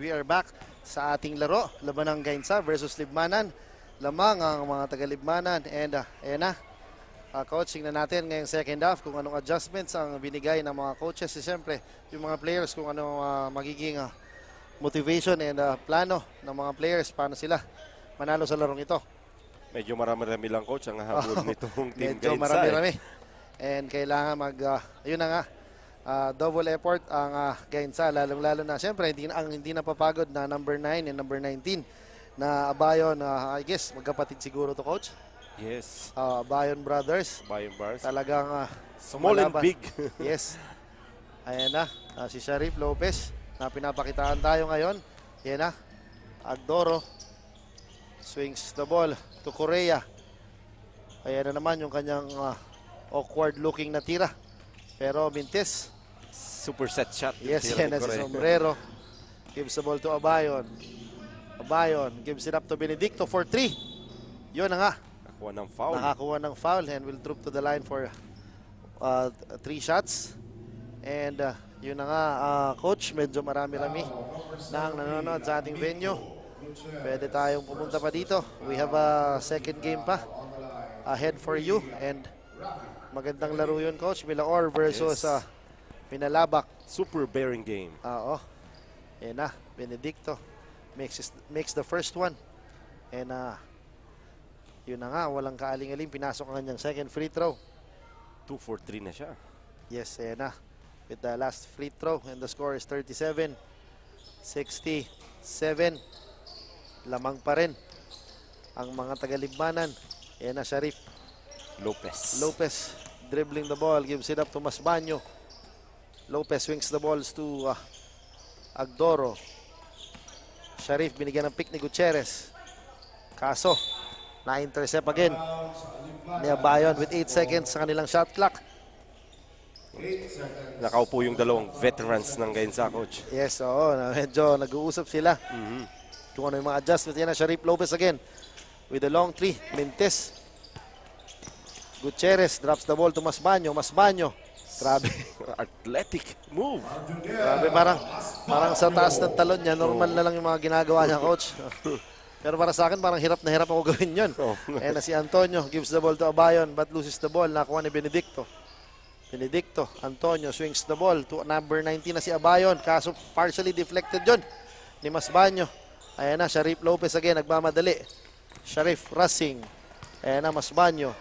we are back sa ating laro. Laban ng Gainsa versus Libmanan. Lamang ang mga taga-Libmanan. And ayan na. Coaching na natin ngayong second half kung anong adjustments ang binigay ng mga coaches. Siyempre, yung mga players kung anong magiging motivation and plano ng mga players. Paano sila manalo sa larong ito. Medyo marami-rami lang, coach, ang habol nitong team Gainsa. Medyo marami-rami. And kailangan ayun na nga, double effort ang Gainsa, lalong-lalo na siyempre hindi napapagod na number 9 and number 19 na Abayon, I guess magkapatid siguro to, coach. Yes. Abayon brothers. Abayon brothers. Talagang small and big. Yes. Ayan na, si Sharif Lopez na pinapakitaan tayo ngayon. Ayan na, Agdoro swings the ball to Correa. Ayan na naman yung kanyang awkward looking na tira. Pero Mintis. Super set shot. Yes, yan na si Sombrero. Gives the ball to Abayon. Abayon gives it up to Benedicto for 3. Yun na nga. Nakakuha ng foul. Nakakuha ng foul and will troop to the line for 3 shots. And yun na nga, coach, medyo marami-rami na ang nanonood sa ating venue. Pwede tayong pumunta pa dito. We have a second game pa ahead for you. And magandang laro yun, coach. Milaor versus Pinalabak. Super bearing game. Oo. Yan na, Benedicto makes the first one. And yun na nga, walang kaaling-aling. Pinasok ang kanyang second free throw. 2 for 3 na siya. Yes, yan na. With the last free throw. And the score is 37-67. Lamang pa rin ang mga taga-Libmanan. Yan na, Sharif Lopez dribbling the ball, gives it up to Masbanyo. Lopez swings the balls to Agdoro. Sharif binigyan ng pick ni Gutierrez. Kaso, na-intercept again ni Abayon with 8 seconds sa kanilang shot clock. Nakaupo yung dalawang veterans ng Gainsa, coach. Yes, oo. Medyo nag-uusap sila. Kung ano yung mga adjustments. Yan na, Sharif Lopez again with the long 3. Mintis. Gutierrez drops the ball to Masbanyo. Masbanyo. Grabe. Athletic move. Grabe, parang sa taas ng talon niya. Normal na lang yung mga ginagawa niya, coach. Pero para sa akin, parang hirap na hirap ako gawin yun. And si Antonio gives the ball to Abayon but loses the ball. Nakuha ni Benedicto. Antonio swings the ball to number 19 na si Abayon. Kaso partially deflected yun ni Masbanyo. Ayan na, Sharif Lopez again, nagmamadali. Sharif rushing. Ayan na, Masbanyo.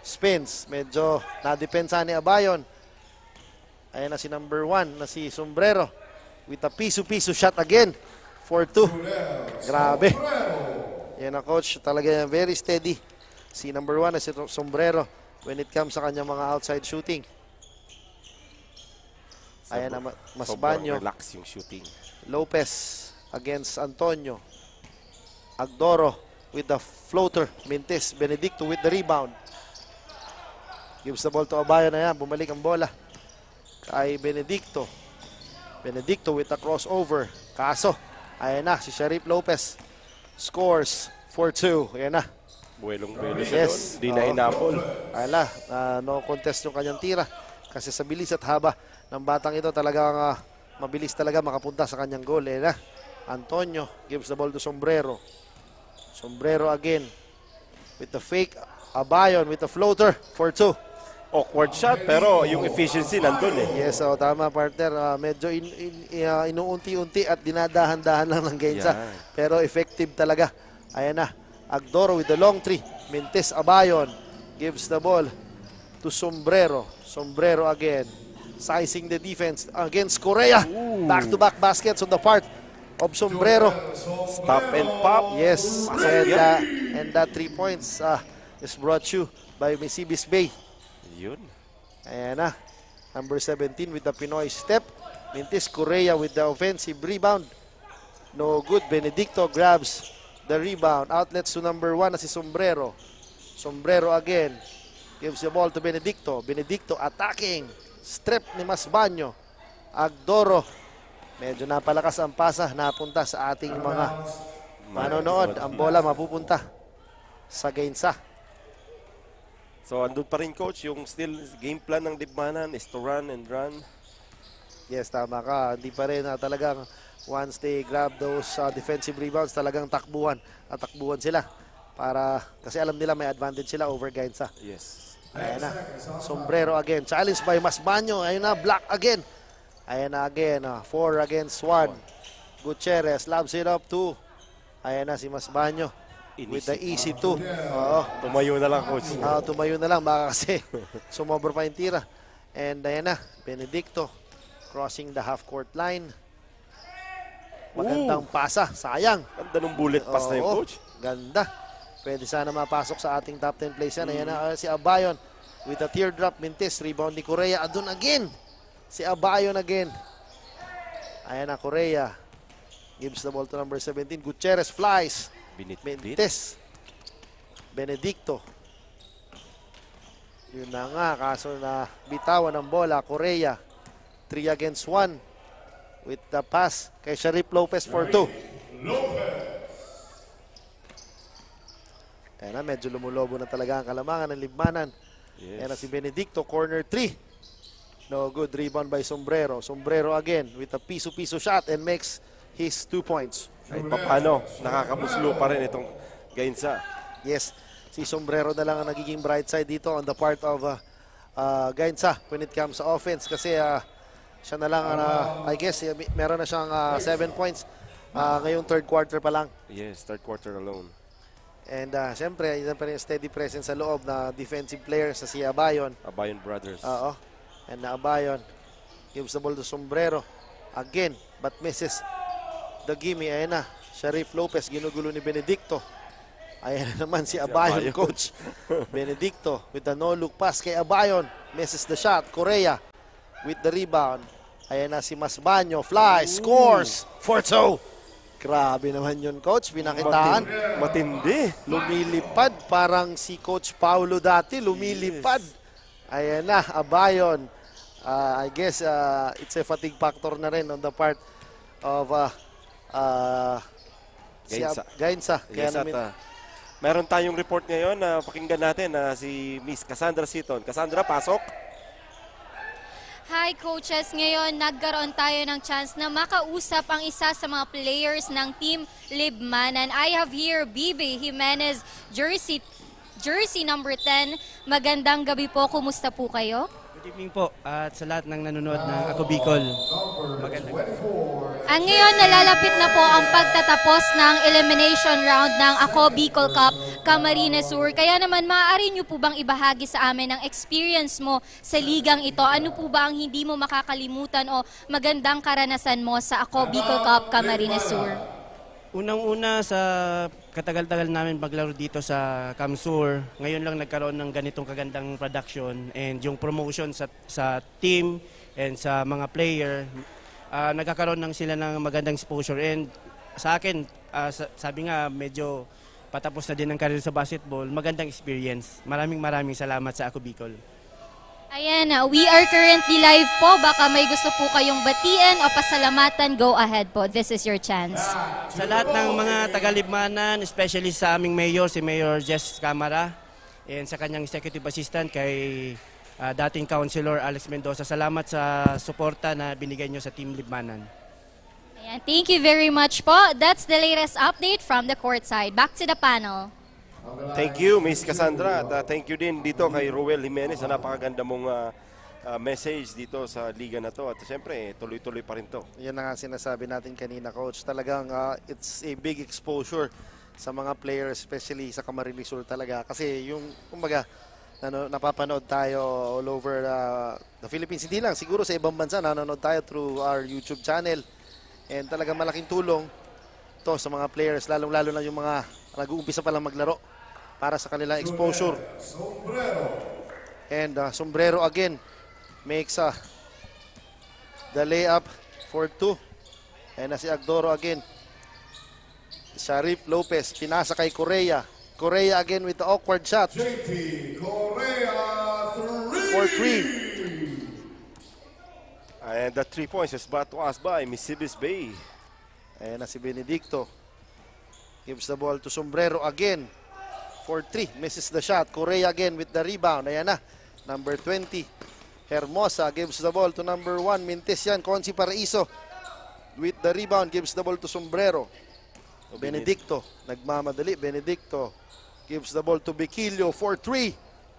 Spins. Medyo nadepensa ni Abayon. Ayan na si number 1 na si Sombrero. With a piso-piso shot again. For 2. Grabe. Ayan na, coach. Talaga very steady. Si number 1 na si Sombrero when it comes sa kanyang mga outside shooting. Ayan na, Masbanyo. Relax yung shooting. Lopez against Antonio. Agdoro with the floater. Mintis. Benedicto with the rebound. Gives the ball to Abayon na yan. Bumalik ang bola kay Benedicto. Benedicto with the crossover. Kaso, ayan na, si Sharif Lopez scores for 2. Ayan na. Buwelong-buwelo siya doon. Di na inapol. Ayan na, no contest yung kanyang tira. Kasi sa bilis at haba ng batang ito, talagang mabilis talaga makapunta sa kanyang goal. Ayan na. Antonio gives the ball to Sombrero. Sombrero again with the fake. Abayon with the floater for 2. Awkward shot pero yung efficiency nandun eh. Yes, tama partner. Medyo inuunti-unti at dinadahan-dahan lang ng Gainsa. Yeah. Pero effective talaga. Ayan na. Agdoro with the long 3. Mintis Abayon gives the ball to Sombrero. Sombrero again. Sizing the defense against Correa. Back-to-back baskets on the part of Sombrero. Stop and pop. Yes. And that 3 points is brought you by Misibis Bay. Yun. Ayan na. Number 17 with the Pinoy step. Mintis Correa with the offensive rebound. No good. Benedicto grabs the rebound. Outlets to number 1 na si Sombrero. Sombrero again. Gives the ball to Benedicto. Benedicto attacking. Strip ni Masbanyo. Agdoro. Medyo napalakas ang pasa. Napunta sa ating mga manonood. Ang bola mapupunta sa Gainsa. So, andun pa rin, coach, yung still game plan ng Libmanan is to run and run. Yes, tama ka. Hindi pa rin talagang once they grab those defensive rebounds, talagang takbuhan sila para kasi alam nila may advantage sila over Gainsa. Yes. Ayan na, Sombrero again, challenge by Masbaño, ayun na, block again. Ayan na again, 4 against 1. Gutierrez loves it up 2. Ayan na si Masbaño with the easy 2. Oo. Tumayo na lang, coach. Tumayo na lang, baka kasi sumobra pa yung tira. And ayan na, Benedicto crossing the half-court line. Magandang pasa, sayang. Ganda ng bullet pass na yung coach. Ganda. Pwede sana mapasok sa ating top 10 place yan. Ayan na si Abayon with a teardrop. Mintis, rebound ni Correa. Adun again. Si Abayon again. Ayan na, Correa. Gives the ball to number 17. Gutierrez flies. Mintis. Benedicto. Yun na nga, kaso na bitawan ng bola. Correa. 3 against 1. With the pass kay Sharif Lopez for 2. Ayan na, medyo lumulobo na talaga ang kalamangan ng Libmanan. Yes. Ayan na si Benedicto, corner 3. No good, rebound by Sombrero. Sombrero again with a piso-piso shot and makes his 2 points. Kahit paano, nakakamuslo pa rin itong Gainsa. Yes, si Sombrero na lang ang nagiging bright side dito on the part of Gainsa when it comes sa offense kasi siya na lang, I guess, meron na siyang 7 points ngayong third quarter pa lang. Yes, third quarter alone. And siyempre, yun pa rin yung steady presence sa loob na defensive players sa si Abayon. Abayon brothers. Oo. And Abayon gives the ball to Sombrero. Again, but misses the gimme. Ayan na, Sharif Lopez, ginugulo ni Benedicto. Ayan na naman si Abayon, coach. Benedicto with the no-look pass kay Abayon. Misses the shot. Correa with the rebound. Ayan na si Masbaño. Flies, scores for 2. Grabe naman yun, coach. Pinakitaan. Matindi. Lumilipad. Parang si Coach Paulo dati. Lumilipad. Ayan na, Abayon. I guess it's a fatigue factor na rin on the part of Gainsa. Yes, meron tayong report ngayon na pakinggan natin na si Miss Cassandra Seaton. Cassandra, pasok. Hi coaches, ngayon nagkaroon tayo ng chance na makausap ang isa sa mga players ng Team Libmanan. I have here Bibi Jimenez, jersey number 10. Magandang gabi po, kumusta po kayo? Good evening po at sa lahat ng nanonood ng Ako Bicol. Magandang gabi. Ang ngayon nalalapit na po ang pagtatapos ng elimination round ng Ako Bicol Cup Camarines Sur. Kaya naman maaari nyo po bang ibahagi sa amin ang experience mo sa ligang ito? Ano po ba ang hindi mo makakalimutan o magandang karanasan mo sa Ako Bicol Cup Camarines Sur? Unang-una sa katagal-tagal namin maglaro dito sa Camsur, ngayon lang nagkaroon ng ganitong kagandang production and yung promotion sa team and sa mga player, nagkakaroon ng sila ng magandang exposure. And sa akin, sabi nga medyo patapos na din ang career sa basketball, magandang experience. Maraming salamat sa Ako Bicol. Ayan, we are currently live po. Baka may gusto po kayong batiin o pasalamatan, go ahead po. This is your chance. Sa lahat ng mga taga-Libmanan, especially sa aming mayor, si Mayor Jess Camara, and sa kanyang executive assistant kay dating councilor Alex Mendoza, salamat sa suporta na binigay nyo sa Team Libmanan. Ayan, thank you very much po. That's the latest update from the courtside. Back to the panel. Thank you, Miss Cassandra. At thank you din dito kay Roel Jimenez sa napakaganda mong message dito sa liga na to. At siyempre, tuloy-tuloy pa rin to. Yan na nga sinasabi natin kanina, coach. Talagang it's a big exposure sa mga players, especially sa Camarines Sur talaga. Kasi yung, kumbaga, napapanood tayo all over the Philippines. Hindi lang, siguro sa ibang bansa, nanonood tayo through our YouTube channel. And talagang malaking tulong to sa mga players, lalong-lalo na yung mga nag-uumpisa pa lang maglaro para sa kanilang exposure. And Sombrero again makes the layup for 2. And si Agdoro again. Sharif Lopez, pinasa kay Correa. Correa again with the awkward shot. For 3. And the 3 points is brought to us by Mississippi Bay. Ayan na si Benedicto. Gives the ball to Sombrero again. For 3, misses the shot. Correa again with the rebound. Ayan na, number 20. Hermosa gives the ball to number 1. Mintis yan, Consi Paraiso. with the rebound, gives the ball to Sombrero. Benedicto, nagmamadali. Benedicto gives the ball to Bequilio for 3.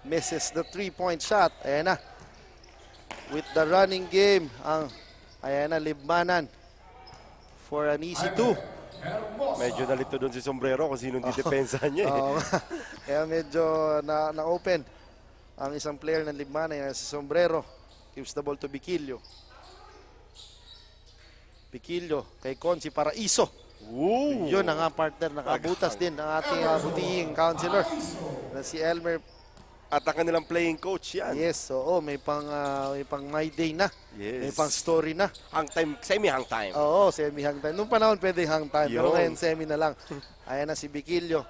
Misses the 3-point shot. Ayan na. With the running game, ayan na, Libmanan for an easy 2. Medyo nalito doon si Sombrero kung sinong didepensahan niya. Kaya medyo na-open ang isang player ng Libmanan, si Sombrero. Gives the ball to Bequilio. Bequilio kay Consi para Iso. Yun ang partner, nakabutas din ng ating butihing counselor na si Elmer. At ang kanilang playing coach yan. Yes, oo, may pang my day na. Yes. May pang story na. Hang time, semi-hang time. Oo, semi-hang time. Noong panahon pwede hang time, pero ngayon semi na lang. Ayan na si Bequilio.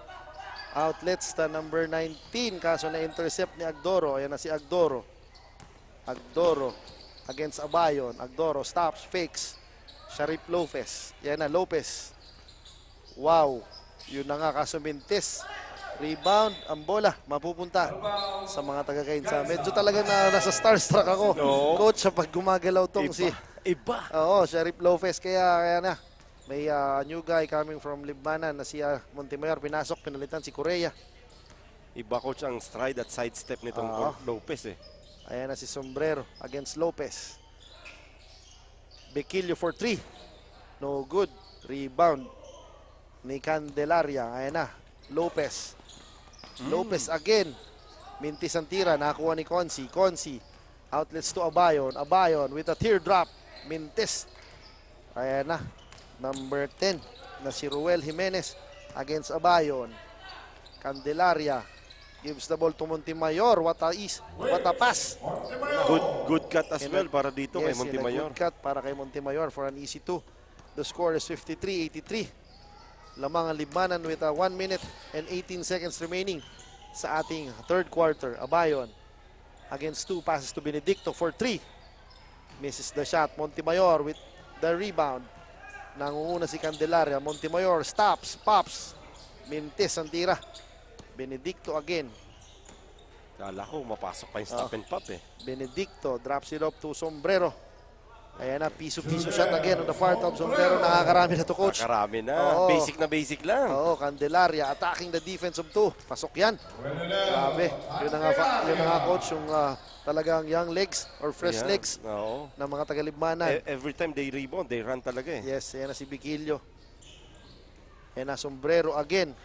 Outlets na number 19, kaso na-intercept ni Agdoro. Ayan na si Agdoro. Agdoro against Abayon. Agdoro stops, fakes. Sharif Lopez. Yan na, Lopez. Wow. Yun na nga, kaso Mintis. Rebound, ang bola, mapupunta sa mga taga-Cainsa. Medyo talaga nasa starstruck ako. Coach, sa pag gumagalaw tong Iba. Oo, Sharif Lopez. Kaya na, may new guy coming from Libmanan na si Montemayor. Pinasok, pinalitan si Correa. Iba, coach, ang stride at sidestep nitong Lopez eh. Ayan na si Sombrero against Lopez. Bequilio for 3. No good. Rebound ni Candelaria. Ayan na. Lopez. Lopez again. Mintis ang tira. Nakakuha ni Consi. Consi. Outlets to Abayon. Abayon with a teardrop. Mintis. Ayan na. Number 10 na si Ruel Jimenez against Abayon. Candelaria gives the ball to Montemayor. What a pass. Good cut as well para dito kay Montemayor. Good cut para kay Montemayor for an easy 2. The score is 53-83. Lamang ang Libmanan with 1 minute and 18 seconds remaining sa ating third quarter. Abayon against 2 passes to Benedicto for 3. Misses the shot. Montemayor with the rebound. Nangunguna si Candelaria. Montemayor stops, pops. Mintis ang tira. Benedicto again. Kala ko mapasok pa yung stop and pop eh. Benedicto drops it up to Sombrero. Ayan na, piso-piso shot again on the far top. Sombrero, nakakarami na to, coach. Nakakarami na. Basic na basic lang. Oo, Candelaria attacking the defense of 2. Pasok yan. Grabe. Yun na nga, coach, yung talagang young legs or fresh legs ng mga taga-Libmanan. Every time they rebound, they run talaga eh. Yes, ayan na si Bequilio. Ayan na, Sombrero again.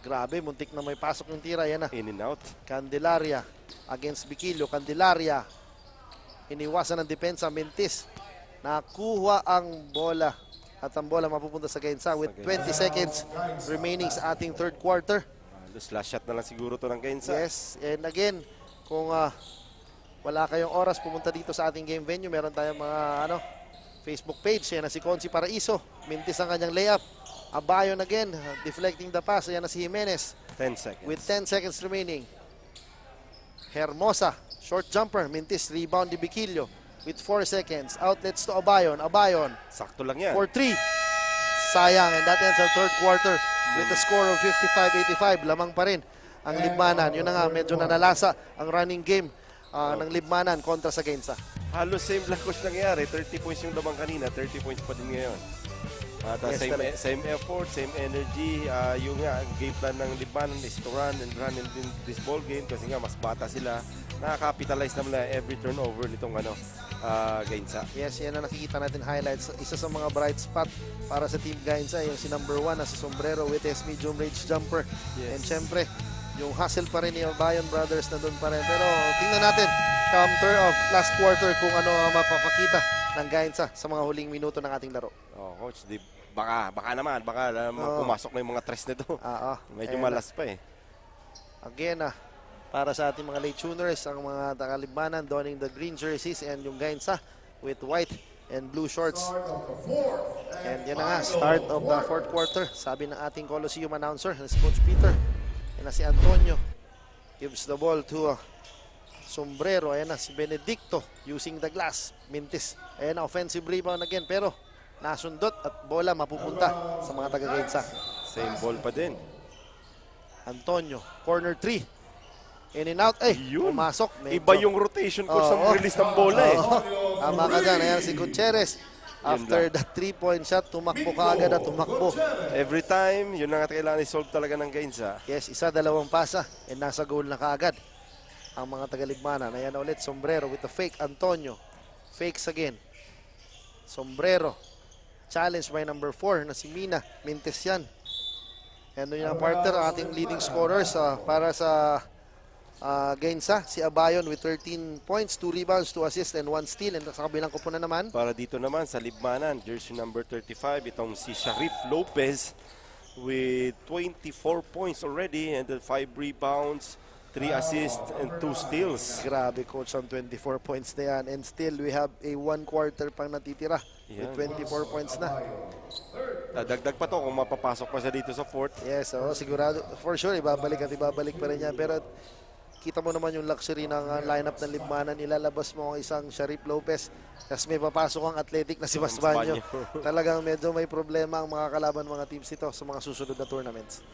Grabe, muntik na may pasok yung tira. Ayan na. In and out. Candelaria against Bequilio. Candelaria. Iniwasan ng depensa, Mintis. Nakuha ang bola. At ang bola mapupunta sa Cainsa with 20 seconds remaining sa ating third quarter. Last shot na lang siguro to ng Cainsa. Yes, and again, kung wala kayong oras pumunta dito sa ating game venue, meron tayong mga Facebook page. Yan na si Consi Paraiso. Mintis ang kanyang layup. Abayon again, deflecting the pass. Yan na si Jimenez. 10 seconds. With 10 seconds remaining. Hermosa, short jumper. Mintis, rebound di Bequilio. With 4 seconds. Outlets to Abayon. Abayon. Sakto lang yan. For 3. Sayang. And that ends our third quarter with a score of 55-85. Lamang pa rin ang Libmanan. Yun na nga, medyo nanalasa ang running game ng Libmanan kontra sa Cainsa. Halos same lang coach nangyari. 30 points yung lamang kanina. 30 points pa din ngayon. Same effort, same energy. Yung nga, ang game plan ng Libmanan is to run and in this ball game kasi nga mas bata sila. Nakakapitalize naman na every turnover nitong Cainsa. Yes, yan ang nakikita natin highlights. Isa sa mga bright spot para sa team Cainsa, yung si number 1 na si Sombrero with his medium range jumper. Yes. And syempre, yung hustle pa rin ni Abayon Brothers na doon pa rin. Pero tingnan natin come turn of last quarter kung ano ang mapapakita ng Cainsa sa mga huling minuto ng ating laro. Coach, baka naman pumasok na yung mga tres nito. Medyo malas pa eh. Again, para sa ating mga late tuners, ang mga taga-Libmanan donning the green jerseys and yung Cainsa with white and blue shorts. And yan na nga, start of the fourth quarter. Sabi ng ating Coliseum announcer, si Coach Peter, yan na si Antonio. Gives the ball to Sombrero. Ayan na si Benedicto using the glass. Mintis. Ayan na, offensive rebound again. Pero nasundot at bola mapupunta sa mga taga-Cainsa. Same ball pa din. Antonio, corner 3. In and out. Pumasok. Iba yung rotation coach sa release ng bola eh. Tama ka dyan. Ayan si Gutierrez After the 3-point shot, tumakbo ka agad at tumakbo. Every time, yun ang kailangan i-solve talaga ng Gainsa. Yes, isa, dalawang pasa. And nasa goal na kaagad ang mga tagaligmanan. Ayan na ulit, Sombrero with the fake. Antonio, fakes again. Sombrero, challenge by number 4 na si Mina. Mintes yan. And doon yung partner, ating leading scorers para sa Gainsa. Si Abayon with 13 points, 2 rebounds, 2 assists, and 1 steal. And sa kabilang kupunan naman, Para dito naman sa Libmanan, jersey number 35, itong si Sharif Lopez with 24 points already and 5 rebounds, 3 assists, and 2 steals. grabe coach ang 24 points na yan. And still, we have a 1 quarter pang natitira with 24 points na. Dagdag pa to kung mapapasok pa siya dito sa fourth. Yes, sigurado. For sure, ibabalik pa rin yan. Pero kita mo naman yung luxury ng lineup ng Libmanan. Ilalabas mo ang isang Sharif Lopez. Tapos may papasok ang athletic na si Basbanyo. Talagang medyo may problema ang mga kalaban mga teams ito sa mga susunod na tournaments.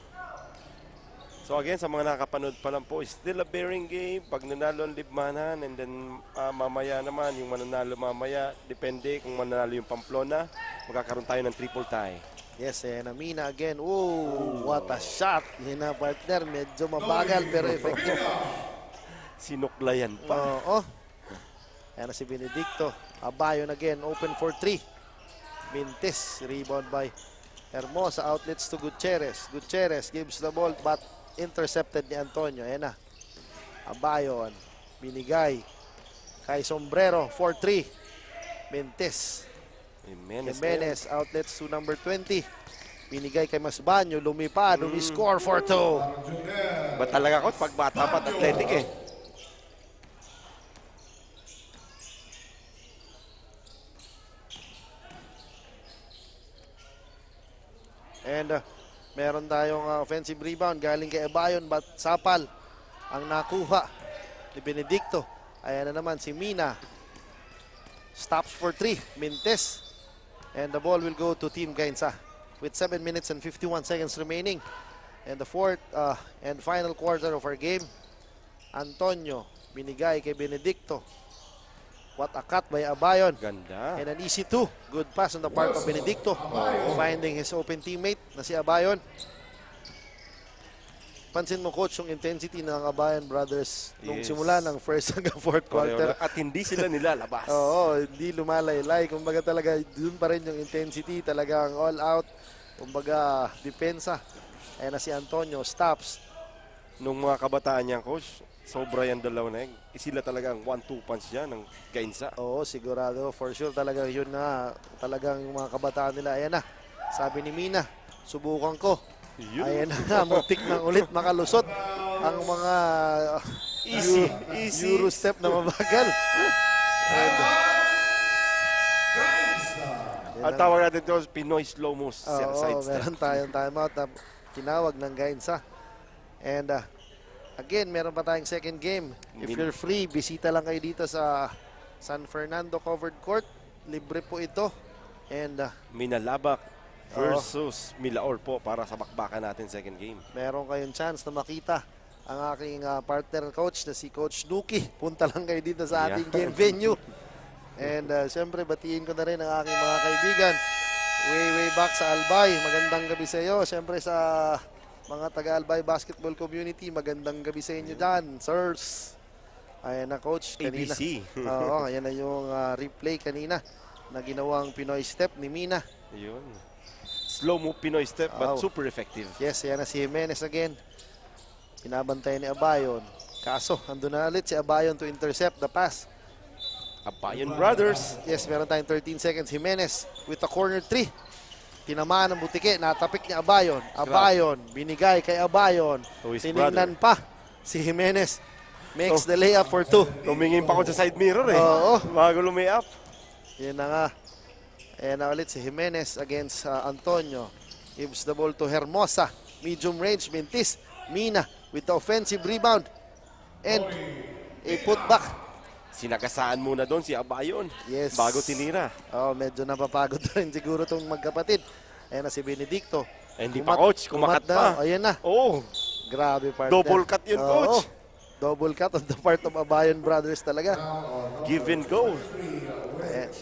So again, sa mga nakapanood pa lang po, still a bearing game. Pag nanalo ang Libmanan, and then mamaya naman, yung mananalo mamaya, depende kung mananalo yung Pamplona, magkakaroon tayo ng triple tie. Yes, Mina again. Oh, what a shot. Yun na partner, medyo mabagal pero effective. Sinuklayan pa. Oo. Ayan na si Benedicto. Abayon again, open for 3. Mintes, rebound by Hermosa, outlets to Gutierrez. Gutierrez gives the ball but intercepted ni Antonio. Ayan na. Abayon, binigay kay Sombrero, 4-3. Mintes. Jimenez, outlets to number 20. Binigay kay Masbanyo, lumipad, score for 2. Ba talaga ko, pag bata pa, athletic eh. And meron tayong offensive rebound galing kay Abayon, but sapal ang nakuha ni Benedicto. Ayan na naman si Mina. Stops for 3, Mintes. And the ball will go to Team Gainsa with 7 minutes and 51 seconds remaining. And the fourth and final quarter of our game. Antonio, binigay kay Benedicto. What a cut by Abayon. Ganda. And an easy 2. Good pass on the part of Benedicto. Finding his open teammate na si Abayon. Pansin mo coach yung intensity ng Abayon brothers nung simula ng first hanggang fourth quarter. At hindi sila nilalabas. Oo, hindi lumalaylay. Kumbaga talaga dun pa rin yung intensity. Talagang all out. Kumbaga depensa. Ayan na si Antonio. Stops. Nung mga kabataan niya coach, sobra yan dalaw na sila talagang 1-2 punch dyan ng Gainsa. Oo, sigurado. For sure talaga yun na. Talagang yung mga kabataan nila. Ayan na. Sabi ni Mina, subukan ko. Ayan na, muntik na ulit makalusot ang mga easy Euro step na mabagal. Ang tawag natin ito, Pinoy slow-mo side step. Meron tayong timeout na tinawag ng Gainsa. And again, meron pa tayong second game. If you're free, bisita lang kayo dito sa San Fernando Covered Court. Libre po ito. And Minalabak versus Milaor po para sa bakbakan natin second game. Meron kayong chance na makita ang aking partner coach na si Coach Nuki. Punta lang kayo dito sa ating game venue. And siyempre batiin ko na rin ang aking mga kaibigan way back sa Albay. Magandang gabi sa iyo. Siyempre sa mga taga-Albay basketball community, magandang gabi sa inyo dyan, sirs. Ayan na coach kanina. ABC. Oo, ayan na yung replay kanina na ginawang Pinoy step ni Mina. Ayun. Slow-mo Pinoy step but super effective. Yes, yan na si Jimenez again. Pinabantay ni Abayon. Kaso, andun na ulit si Abayon to intercept the pass. Abayon brothers. Yes, meron tayong 13 seconds. Jimenez with a corner 3. Tinamaan ng butike. Natapik ni Abayon. Abayon, binigay kay Abayon. Tinignan pa si Jimenez. Makes the layup for 2. Tumingin pa ako sa side mirror eh. Oo. Bago lumi-up. Yan na nga. Ayan na ulit si Jimenez against Antonio. Gives the ball to Hermosa. Medium range, Mintis. Mina with the offensive rebound. And a putback. Sinagasaan muna doon si Abayon. Yes. Bago tinira. Medyo napapagod rin siguro itong magkapatid. Ayan na si Benedicto. Hindi pa coach, kumakat pa. Ayan na. Grabe partner. Double cut yun coach. Double cut on the part of Abayon brothers talaga. Give and go. Ayan.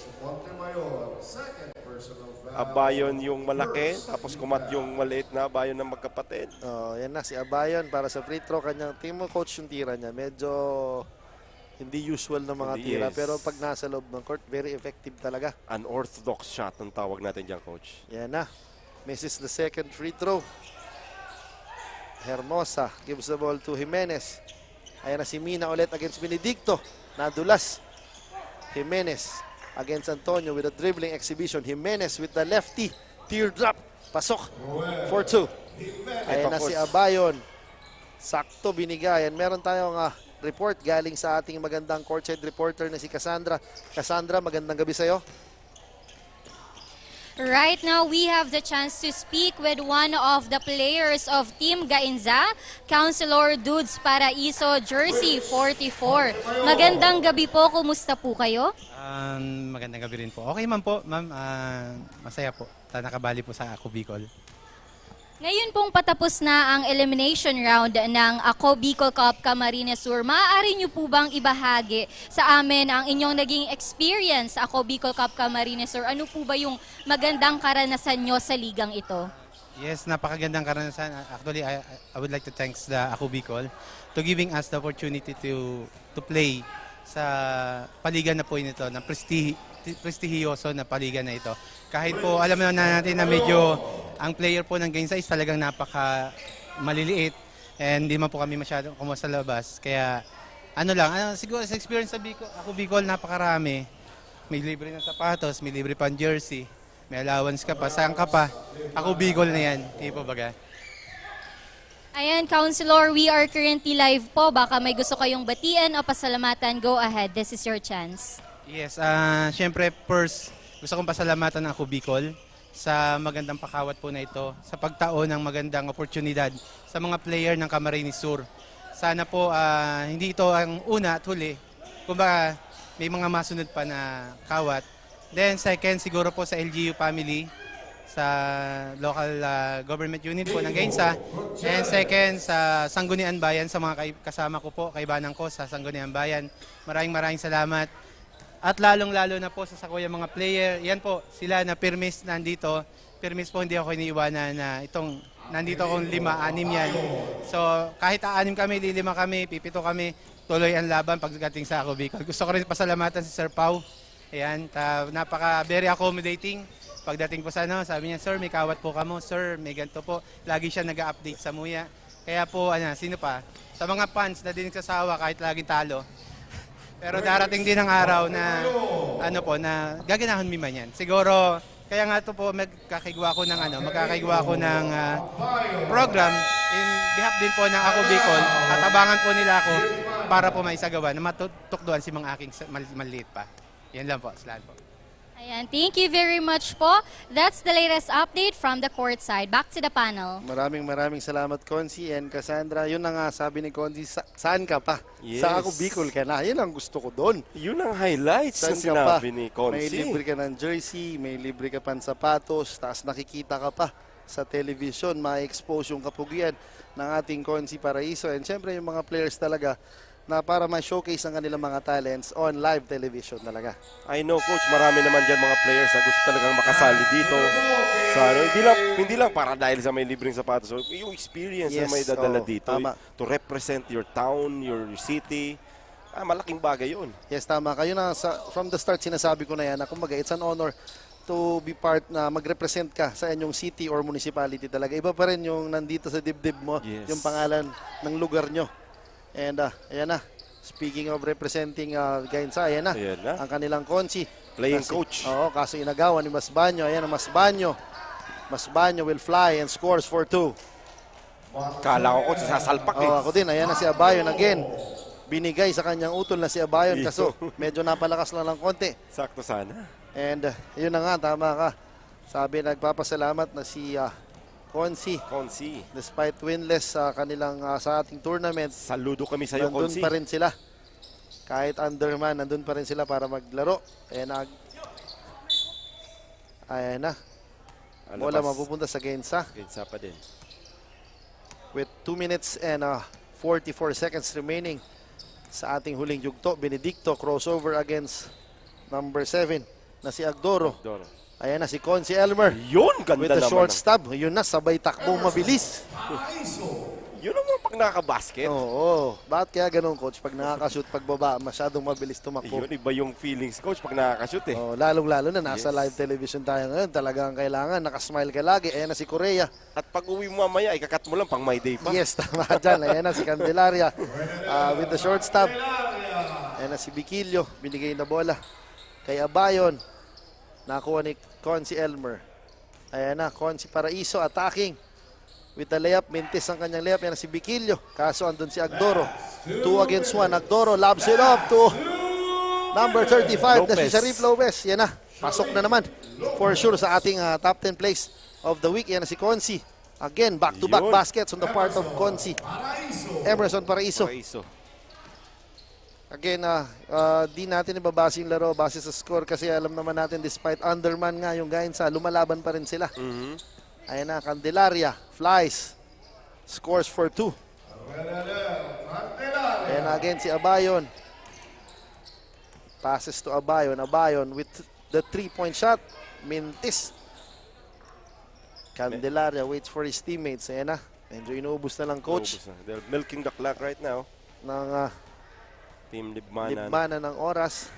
Abayon yung malaki, tapos kumat yung maliit na Abayon ng magkapatid. Oh, yan na si Abayon para sa free throw. Kanyang team coach yung tira niya. Medyo hindi usual na mga Hindi, tira. yes. Pero pag nasa loob ng court, very effective talaga. Unorthodox shot ang tawag natin dyan, coach. Yan na. Misses the second free throw. Hermosa gives the ball to Jimenez. Ayan na si Mina ulit against Benedicto. Nadulas. Jimenez against Antonio with a dribbling exhibition. Jimenez with the lefty. Teardrop. Pasok. 4-2. Ayan na si Abayon. Sakto binigay. And meron tayong report galing sa ating magandang courtside reporter na si Cassandra. Cassandra, magandang gabi sa'yo. Right now, we have the chance to speak with one of the players of Team Gainza, Councilor Dudes Paraiso, Jersey 44. Magandang gabi po, kumusta po kayo? Magandang gabi rin po. Okay man po, ma'am. Masaya po. Nakabali po sa Ako Bicol. Ngayon pong patapos na ang elimination round ng Ako Bicol Cup Camarines Sur, maaari niyo po bang ibahagi sa amin ang inyong naging experience sa Ako Bicol Cup Camarines Sur? Ano po ba yung magandang karanasan nyo sa ligang ito? Yes, napakagandang karanasan. Actually, I would like to thank the Ako Bicol to giving us the opportunity to play sa paligan na po nito, na prestigiyoso na paligan na ito. Kahit po alam na natin na medyo ang player po ng Gainza is talagang napaka maliliit and hindi man po kami masyadong kumuha sa labas. Kaya siguro sa experience sa Ako Bicol napakarami. May libre ng sapatos, may libre pang jersey, may allowance ka pa, saan ka pa. Ako Bicol na yan, hindi po baga. Ayan, Councilor, we are currently live po. Baka may gusto kayong batiin o pasalamatan, go ahead. This is your chance. Yes, syempre first gusto kong pasalamatan ng Ako Bicol sa magandang pakawat po na ito, sa pagtaon ng magandang oportunidad sa mga player ng Camarines Sur. Sana po hindi ito ang una at huli. Kumbaga may mga masunod pa na kawat. Then second, siguro po sa LGU family, sa local government unit po ng Gainza. And second, sa Sangguniang Bayan, sa mga kasama ko po, kaibanan ko sa Sangguniang Bayan. Maraming salamat. At lalong-lalo na po sa sakoya mga player, yan po, sila na permis nandito. Permis po hindi ako iniiwanan na nandito akong 5, 6 yan. So kahit 6 kami, 5 kami, 7 kami, tuloy ang laban pagdating sa Ako Bicol. Gusto ko rin pasalamatan si Sir Pau. Ayan, very accommodating. Pagdating po sa sabi niya, sir, may kawat po kamo, sir, may ganito po. Lagi siya nag-update sa Muya. Kaya po, sino pa? Sa mga fans na din nagsasawa kahit laging talo. Pero darating din ang araw na na gaganahon mi man yan. Siguro kaya nga to po magkakaigwa ko ng program in behalf din po ng Ako Bicol at abangan po nila ako para po maisagawa na matutukduan si mga aking maliit pa. Yan lang po, salamat po. Ayan, thank you very much po. That's the latest update from the court side. Back to the panel. Maraming salamat, Consi and Cassandra. Yun na nga sabi ni Consi, saan ka pa? Yes. Sa Ako Bicol ka na. Yun ang gusto ko doon. Yun ang highlights na Saan ka sinabi pa? ni Consi. May libre ka ng jersey, may libre ka pang sapatos, taas nakikita ka pa sa television, ma-expose yung kapugian ng ating Consi Paraiso. And syempre yung mga players talaga na para ma-showcase ang kanilang mga talents on live television talaga. I know, Coach, marami naman dyan mga players na gusto talagang makasali dito. Sa, hindi lang para dahil sa may libreng sapatos. So, yung experience na may dadala dito, tama. To represent your town, your city, malaking bagay yun. Yes, tama. Kayo na, from the start, sinasabi ko na yan, na kumbaga, it's an honor to be part na mag-represent ka sa inyong city or municipality talaga. Iba pa rin yung nandito sa dibdib mo, Yes. yung pangalan ng lugar nyo. And ayan na, speaking of representing Gainza, ayan na, ang kanilang Consi. Playing coach. Oo, kaso inagawan ni Masbanyo. Ayan ang Masbanyo. Masbanyo will fly and scores for 2. Kala ko sasalpak eh. Ako din, ayan na si Abayon again. Binigay sa kanyang utol na si Abayon kaso medyo napalakas lang ng konti. Sakto sana. And yun na nga, tama ka. Sabi, nagpapasalamat na si Consi. Despite winless sa kanilang sa ating tournament. Saludo kami sa iyo, Consi. Nandun pa rin sila. Kahit underman, nandun pa rin sila para maglaro. Ayan na. Wala mapupunta sa Gainza. Gainza pa din. With 2 minutes and 44 seconds remaining sa ating huling yugto. Benedicto crossover against number 7. na si Agdoro. Ayan na si Consi Elmer. Yun, ganda with the naman short ng- stab. Yun na, sabay takbong mabilis. Yun naman pag nakaka-basket. Oo. Bakit kaya ganun, coach? Pag nakaka-shoot, pagbaba, masyadong mabilis tumakbo. Yun, iba yung feelings, coach, pag nakaka-shoot eh. Oh, lalong-lalo na nasa live television tayo ngayon. Talagang kailangan, nakasmile ka lagi. Ayan na si Correa. At pag uwi mo mamaya, ikakat mo lang pang my day pa. Yes, tama dyan. Ayan na si Candelaria with the short stab. Ayan na si Biquillo. Binigay na bola kay Abayon. Nakuha ni Consi Elmer. Ayan na, Consi Paraiso attacking with the layup. Mintis ang kanyang layup. Ayan na si Biquillo. Kaso andun si Agdoro. 2 against 1. Agdoro lobs it up to number 35 na si Sharif Lopez. Yan na, pasok na naman for sure sa ating top 10 plays of the week. Yan na si Consi. Again, back-to-back Yun. baskets on the part of Consi. Emerson Paraiso. Again, di natin ibabase yung laro base sa score kasi alam naman natin despite underman nga yung Gainsa, lumalaban pa rin sila. Ayan na, Candelaria, flies, scores for 2. Ayan na again si Abayon. Passes to Abayon. Abayon with the 3-point shot. Mintis. Candelaria waits for his teammates. Ayan na, medyo inuubos na lang coach. They're milking the clock right now. Ng Team Libmanan. Libmanan ng oras.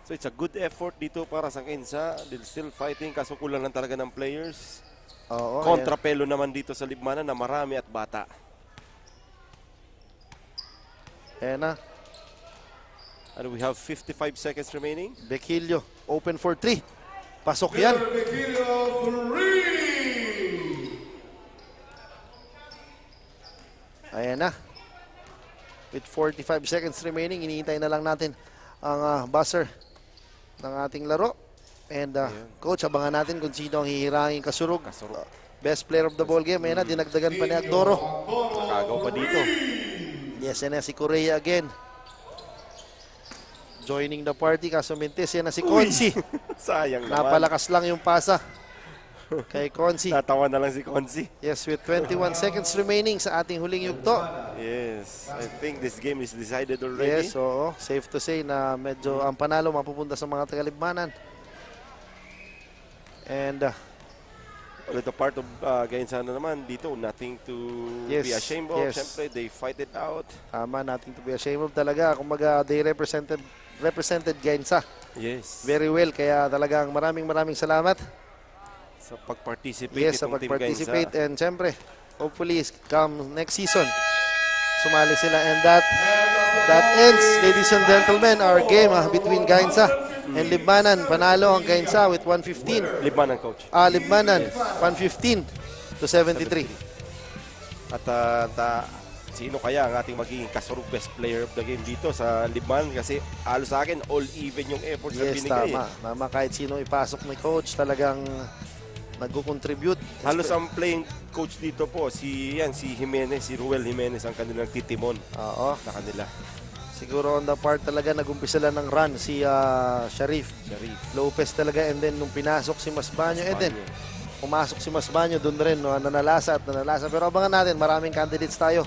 So it's a good effort dito para sa Gainsa. They're still fighting kaso kulang lang talaga ng players. Oo, Kontrapelo naman dito sa Libmanan na marami at bata. Ayan na. And we have 55 seconds remaining. Bequillo, open for 3. Pasok yan. Ayan na. With 45 seconds remaining, iniintay na lang natin ang buzzer ng ating laro. And coach, abangan natin kung sino ang hihirangin kasurog. Best player of the ball game. Ayan na, dinagdagan pa ni Agdoro. Nakagaw pa dito. Yes, yan na si Correa again. Joining the party, kaso mintis. Yan na si Consi. Sayang naman. Napalakas lang yung pasa kay Consi. Natawa na lang si Consi. Yes, with 21 seconds remaining sa ating huling yugto. Yes, I think this game is decided already. Yes, oo. Safe to say na medyo ang panalo mapupunta sa mga tagalibmanan. And with the part of Gainsa na naman dito, nothing to be ashamed of. Siyempre, they fight it out. Tama, nothing to be ashamed of talaga. Kumbaga, they represented Gainsa. Yes. Very well, kaya talagang maraming salamat. Sa pag-participate yes, sa itong Team pag-participate. Gainsa. And siyempre, hopefully, come next season, sumali sila. And that ends, ladies and gentlemen, our game between Gainsa and Libmanan. Panalo ang Gainsa with 115. Libmanan, coach. Libmanan, 115 to 73. At sino kaya ang ating magiging kasurug best player of the game dito sa Libmanan? Kasi halos sa akin, all even yung efforts na Yes, binigay. tama. Tama, kahit sino ipasok ni coach, talagang nagko-contribute. Halos ang playing coach dito po, si Jimenez, si Ruel Jimenez ang kanilang titimon. Oo. Na kanila. Siguro on the part talaga nag-umpisa lang ng run si Sharif Lopez talaga, and then nung pinasok si Masbanyo, and then pumasok si Masbanyo, doon rin nanalasa. Pero abangan natin, maraming candidates tayo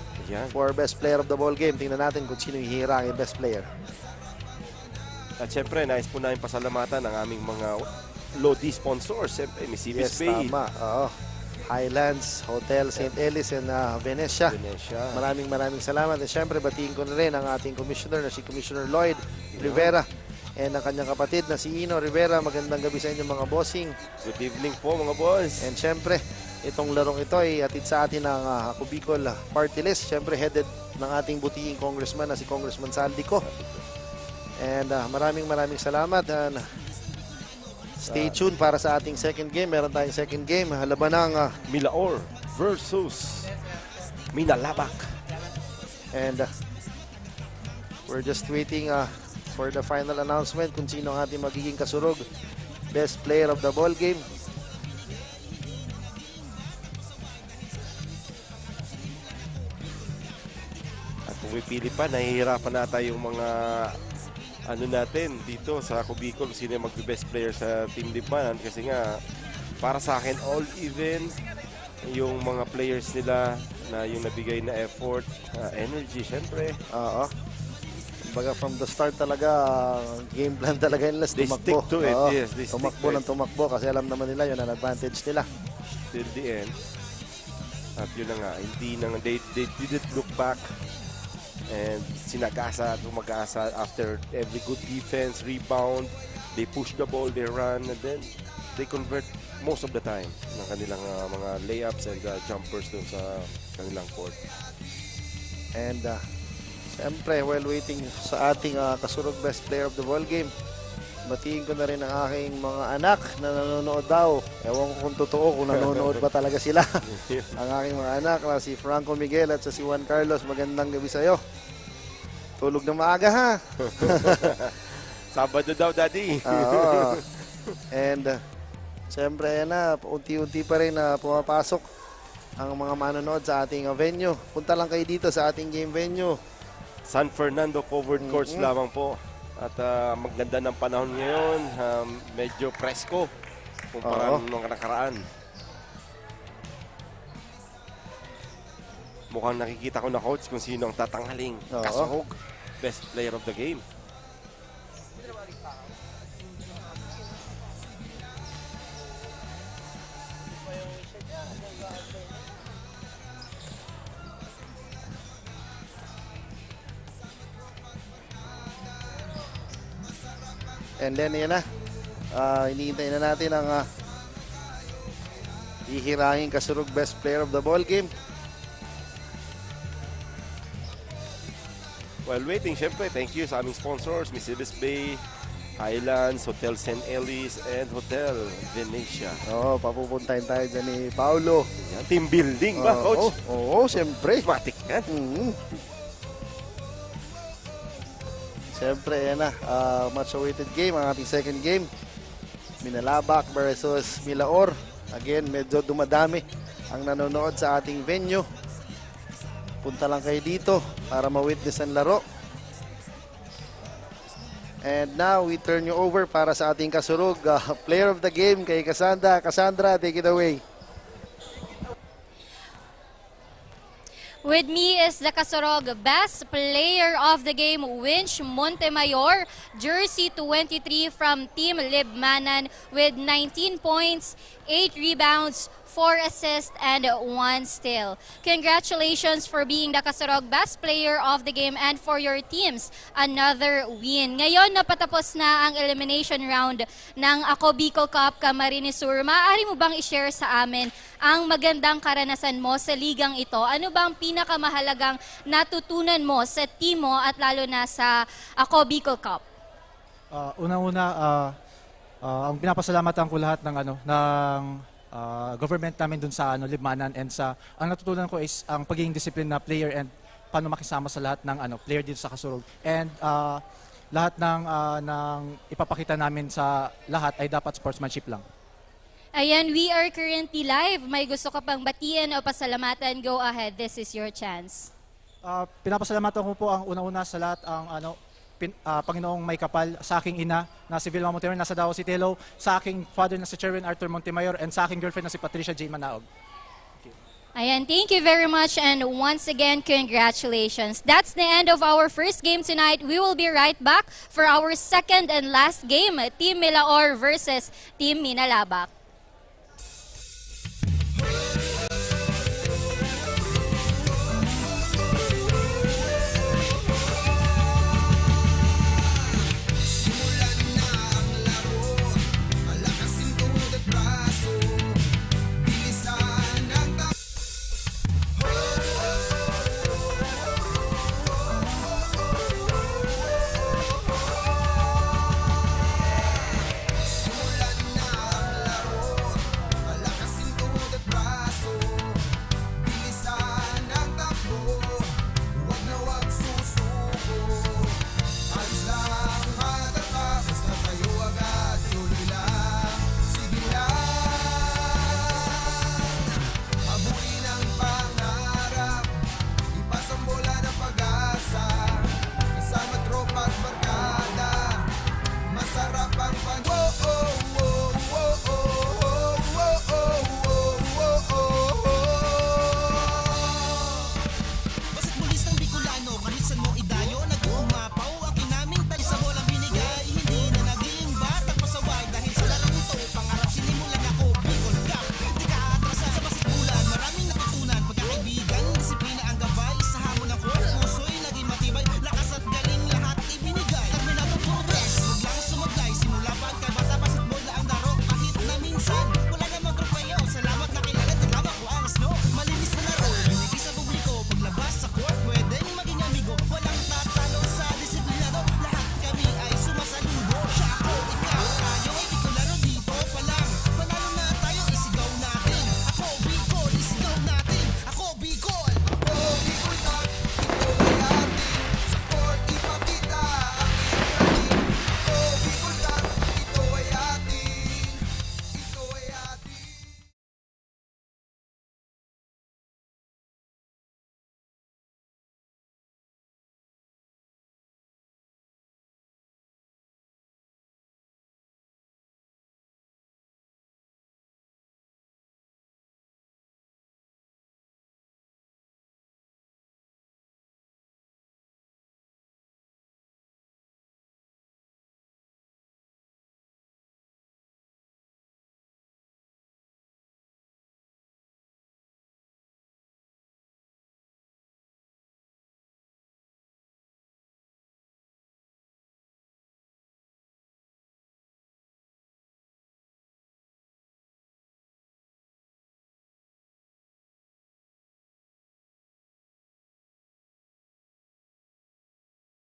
for best player of the ball game. Tingnan natin kung sino yung hihirangin best player. At syempre, nais po namin pasalamatan ang aming mga Lodi sponsors. Syempre, Misibis Bay. Tama. Oo. Highlands, Hotel St. Ellis and Venecia. Maraming salamat. At syempre, batiin ko na rin ang ating commissioner na si Commissioner Lloyd Rivera and ang kanyang kapatid na si Ino Rivera. Magandang gabi sa inyo mga bossing. Good evening po mga boss. And syempre, itong larong ito ay atid sa atin ng Ako Bicol Party List. Syempre, headed ng ating butiing congressman na si Congressman Saldico. And maraming salamat. And stay tuned para sa ating second game. Meron tayong second game. Laban ng Milaor versus Minalabak. And we're just waiting for the final announcement kung sino ang ating magiging kasurog best player of the ball game. At kung pipili pa, nahihirapan nata yung mga natin dito sa Ako Bicol, sino yung mag-best player sa Team Libmanan, kasi nga para sa akin all even yung mga players nila na yung nabigay na effort, energy syempre. Kumbaga from the start talaga, game plan talaga nila They tumakbo. stick to it, Oo, yes, they stick tumakbo to ng tumakbo kasi alam naman nila yun ang advantage nila. Till the end. At yun na nga, they didn't look back. And tumag-asa after every good defense, rebound, they push the ball, they run, and then they convert most of the time ng kanilang mga layups and jumpers dun sa kanilang court. And siyempre, while waiting sa ating kasurog best player of the ball game, batiin ko na rin ang aking mga anak na nanonood daw. Ewan ko kung totoo, kung nanonood ba talaga sila. Ang aking mga anak na si Franco Miguel at si Juan Carlos, magandang gabi sa'yo. Tulog na maaga ha. Sabado daw, Daddy. Oo. And siyempre na, unti-unti pa rin na pumapasok ang mga manonood sa ating venue. Punta lang kayo dito sa ating game venue. San Fernando covered courts lamang po. At maganda ng panahon ngayon. Medyo presko kumpara nung nakaraan. Mukhang nakikita ko na, coach, kung sino ang tatanghaling kasurog best player of the game. And then, yan na. Hinihintay na natin ang hihirangin kasurog best player of the ball game. While waiting, syempre, thank you sa aming sponsors, Miss Bay, Highlands, Hotel St. Ellis, and Hotel Venetia. Oo, papupuntahin tayo dyan ni Paolo. Yan, team building ba, coach? Oo, siyempre. Matik yan. Siyempre, yan na. Much-awaited game, ang ating second game. Minalabak versus Milaor. Again, medyo dumadami ang nanonood sa ating venue. Punta lang kayo dito para ma-witness ang laro. And now, we turn you over para sa ating kasurog. Player of the game kay Cassandra. Cassandra, take it away. With me is the Kasurog Best Player of the Game, Winch Montemayor, jersey 23 from Team Libmanan with 19 points, 8 rebounds, 4 assists, and 1 steal. Congratulations for being the Kasurog Best Player of the Game and for your teams, another win. Ngayon, napatapos na ang elimination round ng Ako Bicol Cup Camarines Sur. Maaari mo bang i-share sa amin ang magandang karanasan mo sa ligang ito? Ano bang pinakamahalagang natutunan mo sa team mo at lalo na sa Ako Bicol Cup? Una-una, ang pinapasalamatan ko lahat ng government namin dun sa Libmanan, and ang natutunan ko is ang pagiging discipline na player and paano makisama sa lahat ng player dito sa Kasurog. And lahat ng ipapakita namin sa lahat ay dapat sportsmanship lang. Ayan, we are currently live. May gusto ka pang batiin o pasalamatan? Go ahead, this is your chance. Pinapasalamatan ko po ang una-una sa lahat ang Panginoong may kapal, sa aking ina na si Vilma Montemayor, nasa Davao City, hello, sa aking father na si Sherwin Arthur Montemayor, and sa aking girlfriend na si Patricia J. Manaog. Ayan, thank you very much, and once again, congratulations. That's the end of our first game tonight. We will be right back for our second and last game, Team Milaor versus Team Minalabak.